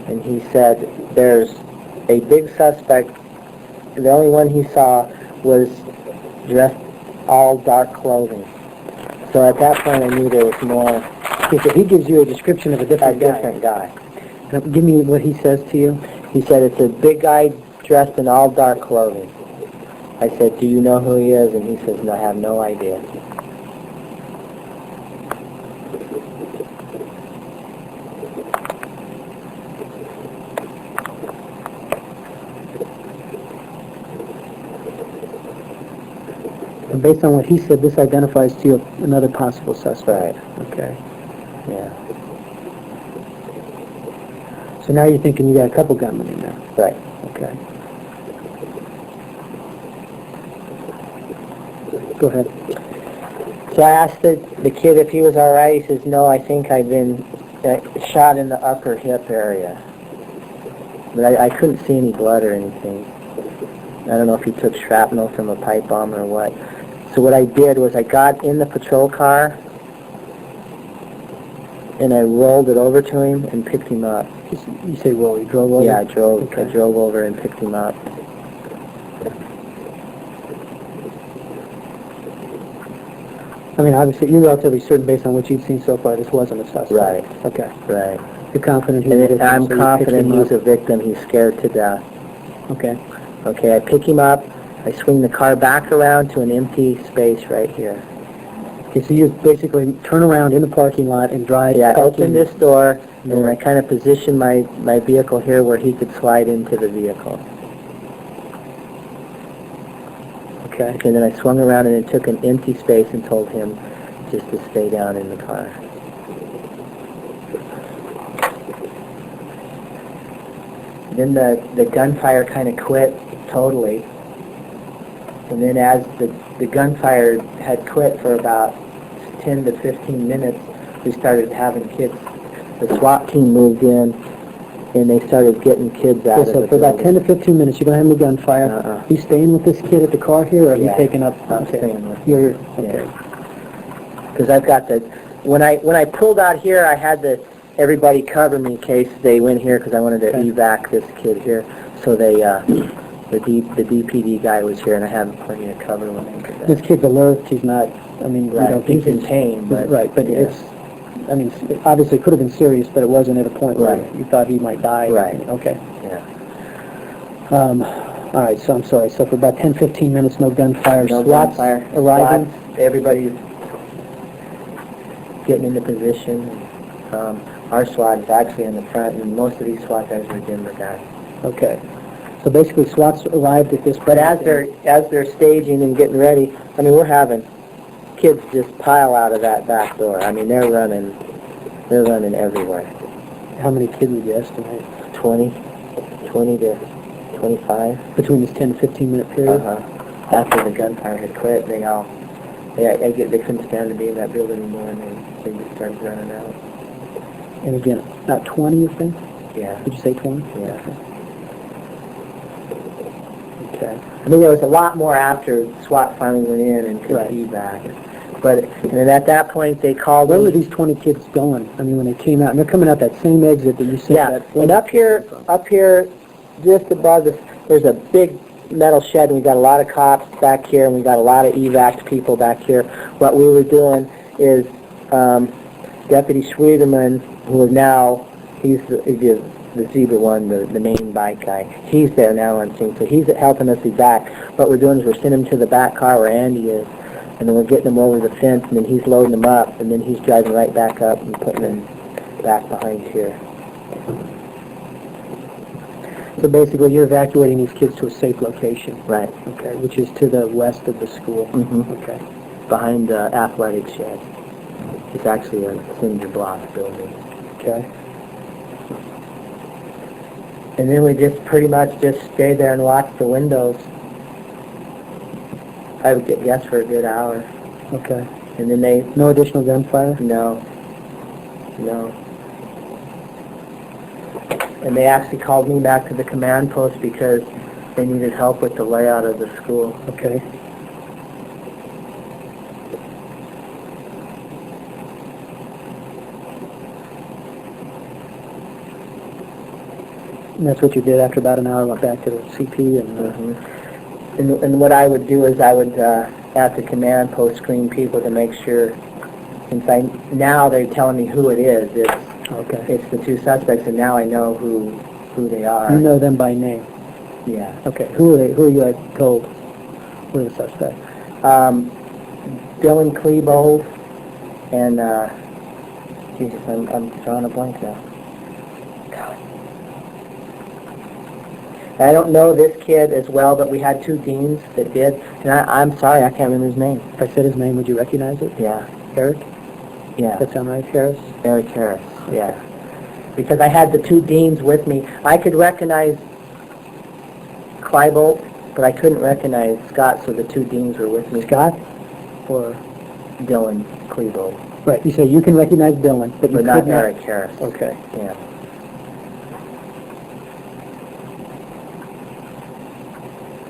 And he said, there's a big suspect. The only one he saw was dressed all dark clothing. So at that point I knew there was more. Okay, so he gives you a description of a different guy. Now, give me what he says to you. He said, it's a big guy dressed in all dark clothing. I said, do you know who he is? And he says, no, I have no idea. And based on what he said, this identifies to you another possible suspect. Right. Okay. Yeah. So now you're thinking you got a couple gunmen in there. Right. Okay. Go ahead. So I asked the kid if he was all right. He says, no, I think I've been shot in the upper hip area. But I couldn't see any blood or anything. I don't know if he took shrapnel from a pipe bomb or what. So what I did was I got in the patrol car and I rolled it over to him and picked him up. You say roll, you drove over? Yeah, I drove Okay. over and picked him up. I mean, obviously, you're relatively certain based on what you've seen so far, this wasn't a suspect. Right. Okay. Right. You're confident he was a victim, I'm so you confident picked him he's up. a victim. He's scared to death. Okay. Okay, I pick him up. I swing the car back around to an empty space right here. Okay, so you basically turn around in the parking lot and drive. Yeah, I back open in. this door, and I kind of position my vehicle here where he could slide into the vehicle. Okay. And then I swung around and it took an empty space and told him just to stay down in the car. Then the gunfire kind of quit totally. And then as the gunfire had quit for about 10 to 15 minutes, we started having kids. The SWAT team moved in, and they started getting kids out Okay, so of the for about 10 building. to 15 minutes, you don't have any gunfire. You staying with this kid at the car here, or are you taking up? I'm Okay. staying with him. You're, okay. Because I've got when I pulled out here, I had everybody cover me in case they went here because I wanted to evac this kid here. So the DPD guy was here, and I had plenty of cover when they did that. This kid's alert. He's not. I mean, you Right. don't think He's in pain, but right. But yeah. it's. I mean, it obviously could have been serious, but it wasn't at a point where Right. you thought he might die. Right. Okay. Yeah. All right. So I'm sorry. So for about 10, 15 minutes, no gunfire. No SWAT's gunfire. arriving. SWAT, everybody's getting into position. Our SWAT is actually in the front, and most of these SWAT guys are Denver guys. Okay. So basically, SWAT's arrived at this point. But as they're staging and getting ready, I mean, we're having kids just pile out of that back door. I mean, they're running everywhere. How many kids would you estimate? 20 to 25. Between this 10 to 15 minute period? After the gunfire had quit, they couldn't stand to be in that building anymore, and they just started running out. And again, about 20, you think? Yeah. Did you say 20? Yeah. Okay. I mean, there was a lot more after SWAT finally went in and could evac. But and then at that point, they called. Where were these 20 kids going? I mean, when they came out, and they're coming out that same exit that you said. Yeah, and up here, just above this, there's a big metal shed, and we got a lot of cops back here, and we got a lot of evac people back here. What we were doing is Deputy Schwederman, who is now, he's the Zebra one, the main bike guy. He's there now on scene, so he's helping us evac. What we're doing is we're sending him to the back car where Andy is, and then we're getting him over the fence, and then he's loading them up, and then he's driving right back up and putting them back behind here. So basically, you're evacuating these kids to a safe location. Right. Okay, which is to the west of the school. Mm-hmm. Okay. Behind the athletic shed. It's actually a cinder block building. Okay. And then we just pretty much just stayed there and watched the windows. I would guess for a good hour. Okay. And then they... No additional gunfire? No. And they actually called me back to the command post because they needed help with the layout of the school. Okay. And that's what you did after about an hour, went back to the CP and... And what I would do is I would, at the command post, screen people to make sure, since now they're telling me who it is. It's the two suspects, and now I know who they are. You know them by name? Yeah. Okay. Who are they? Who are you told? Who are the suspects? Dylan Klebo and, Jesus, I'm drawing a blank now. I don't know this kid as well, but we had two deans that did. And I'm sorry, I can't remember his name. If I said his name, would you recognize it? Yeah. Eric? Yeah. Does that sound right, Harris? Eric Harris, yeah. Because I had the two deans with me. I could recognize Clybolt, but I couldn't recognize Scott, so the two deans were with me. Scott? Or? Dylan Clybolt. Right, you say you can recognize Dylan, but you not could Eric Harris. Okay. Yeah.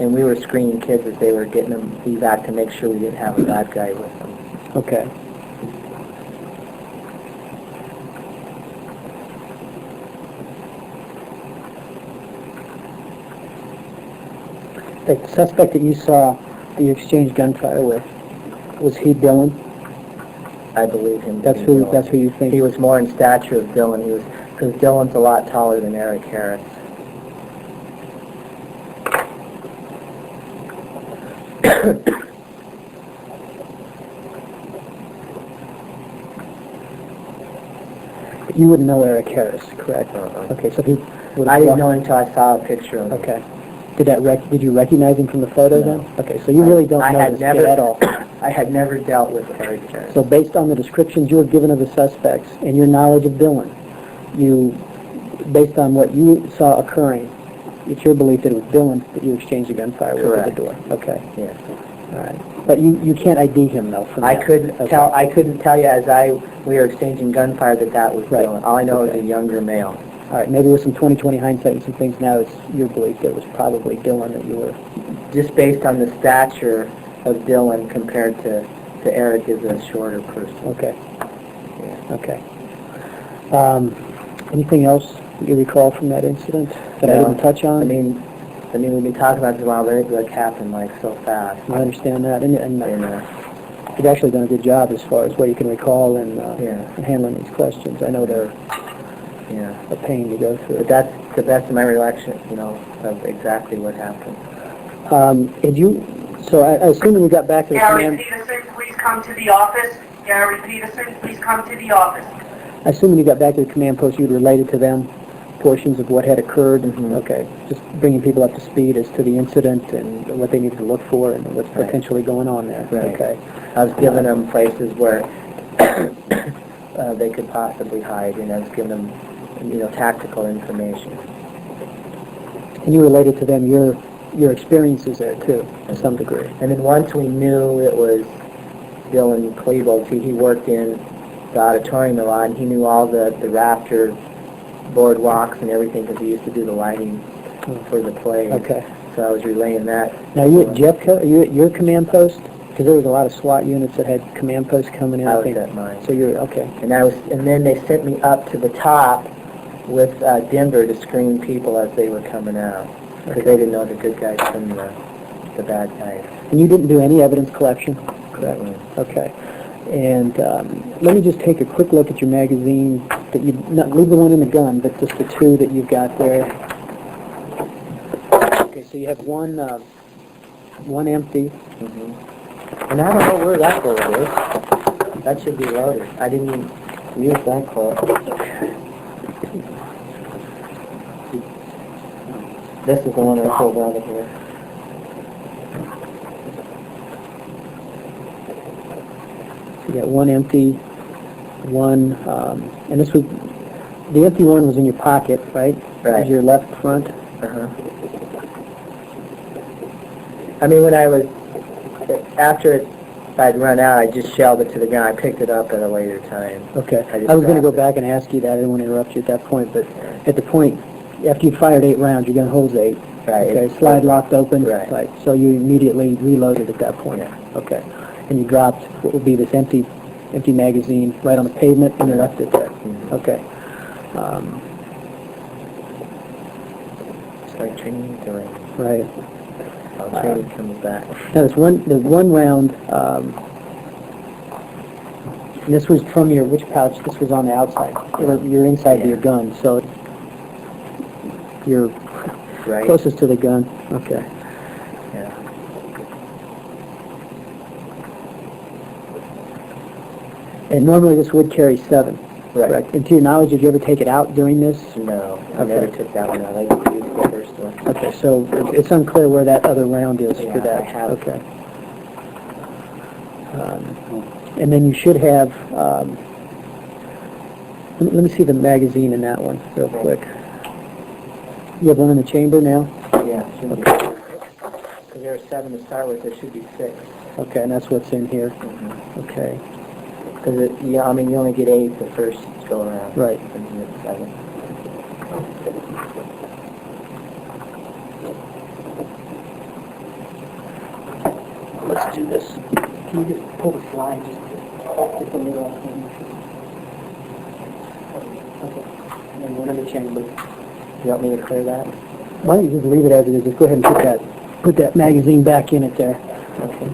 And we were screening kids as they were getting them evac to make sure we didn't have a bad guy with them. Okay. The suspect that you saw, that you exchanged gunfire with, was he Dylan? I believe him. That's who you think? He was more in stature of Dylan. He was, because Dylan's a lot taller than Eric Harris. You wouldn't know Eric Harris, correct? Okay, so he would I didn't know him until I saw a picture of him. Okay. Did you recognize him from the photo then? Okay, so you really don't know this kid at all. I had never dealt with Eric Harris. So based on the descriptions you were given of the suspects and your knowledge of Dylan, based on what you saw occurring, it's your belief that it was Dylan that you exchanged the gunfire with at the door. Okay. Yes. All right. But you can't ID him though from I that. couldn't Okay. tell. I couldn't tell you as we were exchanging gunfire that was Right. Dylan. All I know is a younger male. All right. Maybe with some 20/20 hindsight and some things now, it's your belief that it was probably Dylan that you were. Just based on the stature of Dylan compared to Eric is a shorter person. Okay. Yeah. Okay. Anything else that you recall from that incident that I didn't touch on? I mean, we've been talking about this a while, but it happened like so fast. I understand that, and you've actually done a good job as far as what you can recall and handling these questions. I know they're a pain to go through. But that's the best of my recollection, of exactly what happened. So I assume when you got back to the Gary command... Peterson, please come to the office. Gary Peterson, please come to the office. I assume when you got back to the command post, you'd related to them portions of what had occurred. Mm-hmm. Okay, just bringing people up to speed as to the incident and what they needed to look for and what's potentially going on there. Right. Okay. I was giving them places where they could possibly hide, and I was giving them, tactical information. And you related to them your experiences there too, to some degree. And then once we knew it was Dylan Klebold, he worked in the auditorium a lot, and he knew all the rafter boardwalks and everything because he used to do the lighting for the play. Okay. So I was relaying that. Now, are you at Jeffco? Are you at your command post? Because there was a lot of SWAT units that had command posts coming in. I was at mine. So you're okay. And then they sent me up to the top with Denver to screen people as they were coming out, because they didn't know the good guys from the bad guys. And you didn't do any evidence collection, correct? Mm-hmm. Okay. And let me just take a quick look at your magazine. That you not leave the one in the gun, but just the two that you've got there. Okay, so you have one empty. Mm-hmm. And I don't know where that bullet is. That should be loaded. I didn't even use that clip. This is the one I pulled out of here. You got one empty, one, and this was, the empty one was in your pocket, right? Right. Was your left front? Uh-huh. I mean, when I was, after I'd run out, I just shelled it to the ground. I picked it up at a later time. Okay. I was going to go back and ask you that. I didn't want to interrupt you at that point, but at the point, after you fired 8 rounds, your gun holds 8. Right. Okay, slide locked open. Right. So you immediately reloaded at that point. Yeah. Okay. And you dropped what would be this empty magazine right on the pavement, and you left it there. Mm-hmm. Okay. It's like training doing. Right. Training comes back. Now there's one round. And this was from your which pouch? This was on the outside. You're inside of your gun, so you're closest to the gun. Okay. Yeah. And normally this would carry 7. Right. correct? And to your knowledge, did you ever take it out during this? No, I never took that one out. I used the first one. Okay, so it's unclear where that other round is Yeah, for that. I have. Okay. And then you should have, let me see the magazine in that one real quick. You have one in the chamber now? Yeah, should be. Because there were 7 to start with, there should be 6. Okay, and that's what's in here. Okay, Because, yeah, I mean, you only get 8 the first go around. right. And you get 7. Let's do this. Can you just pull the slide just the middle off? Okay, and then one in the chamber. You want me to clear that? Why don't you just leave it as it is? Just go ahead and put that magazine back in it there. Okay.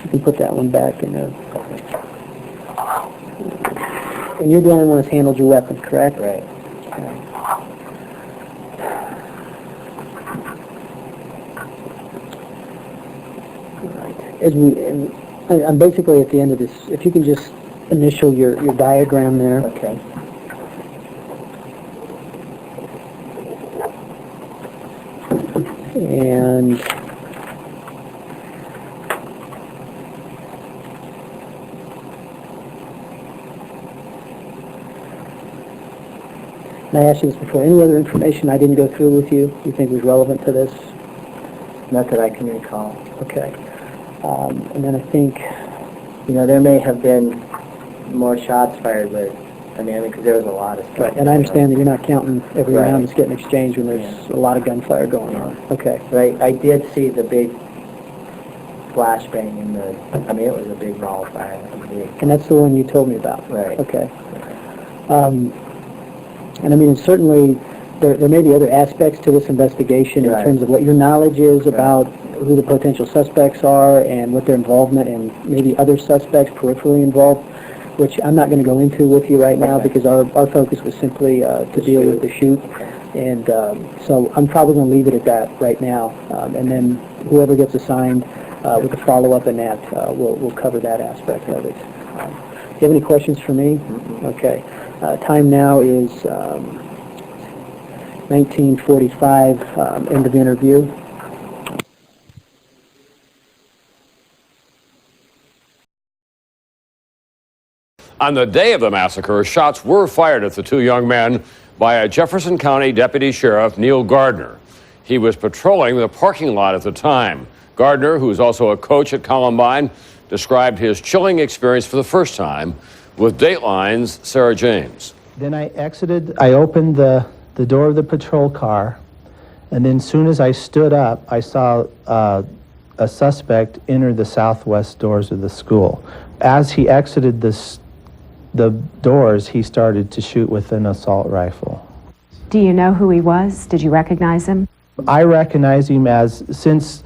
You can put that one back in there. And you're the only one that's handled your weapon, correct? Right. I'm basically at the end of this. If you can just initial your diagram there. Okay. And I asked you this before. Any other information I didn't go through with you think was relevant to this? Not that I can recall. Okay. And then I think, You know, there may have been more shots fired, but, I mean, because there was a lot of stuff. right, and I understand that you're not counting every Right. round that's getting exchanged when there's a lot of gunfire going on. Okay. But I did see the big flashbang in the, I mean, it was a big ball of fire. It was big. And that's the one you told me about? Right. Okay. And I mean, certainly, there may be other aspects to this investigation in Right. terms of what your knowledge is about who the potential suspects are and what their involvement and maybe other suspects peripherally involved, which I'm not going to go into with you right now Okay. because our focus was simply to deal with the shoot. And so I'm probably going to leave it at that right now. And then whoever gets assigned with the follow-up in that, we'll cover that aspect of it. Do you have any questions for me? Mm-hmm. Okay. Time now is 19:45, end of interview. On the day of the massacre, shots were fired at the 2 young men by a Jefferson County Deputy Sheriff, Neil Gardner. He was patrolling the parking lot at the time. Gardner, who's also a coach at Columbine, described his chilling experience for the first time with Dateline's Sarah James. Then I opened the door of the patrol car, and then as soon as I stood up, I saw a suspect enter the southwest doors of the school. As he exited the doors, he started to shoot with an assault rifle. Do you know who he was? Did you recognize him? I recognize him since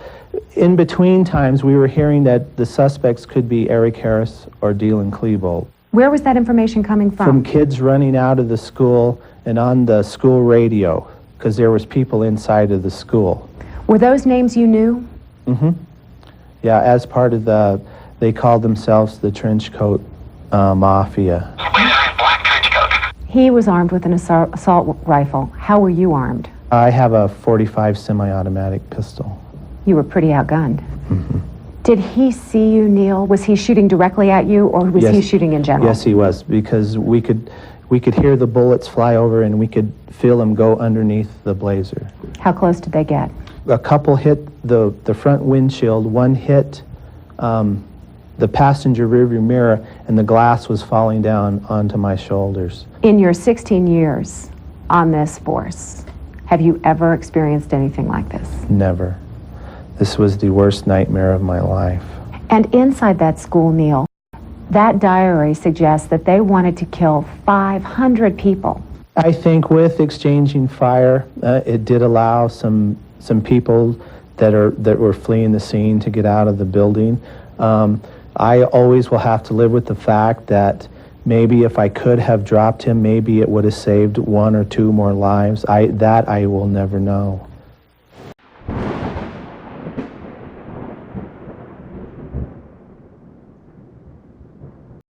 in between times we were hearing that the suspects could be Eric Harris or Dylan Klebold. Where was that information coming from? From kids running out of the school and on the school radio, because there was people inside of the school. Were those names you knew? Mm-hmm. Yeah, as part of they called themselves the Trench Coat Mafia. He was armed with an assault rifle. How were you armed? I have a .45 semi-automatic pistol. You were pretty outgunned. Mm-hmm. Did he see you, Neil? Was he shooting directly at you, or was he shooting in general? Yes, he was, because we could hear the bullets fly over and we could feel them go underneath the Blazer. How close did they get? A couple hit the front windshield. One hit the passenger rearview mirror, and the glass was falling down onto my shoulders. In your 16 years on this force, have you ever experienced anything like this? Never. This was the worst nightmare of my life. And inside that school, Neil, that diary suggests that they wanted to kill 500 people. I think with exchanging fire, it did allow some people that were fleeing the scene to get out of the building. I always will have to live with the fact that maybe if I could have dropped him, maybe it would have saved 1 or 2 more lives. That I will never know.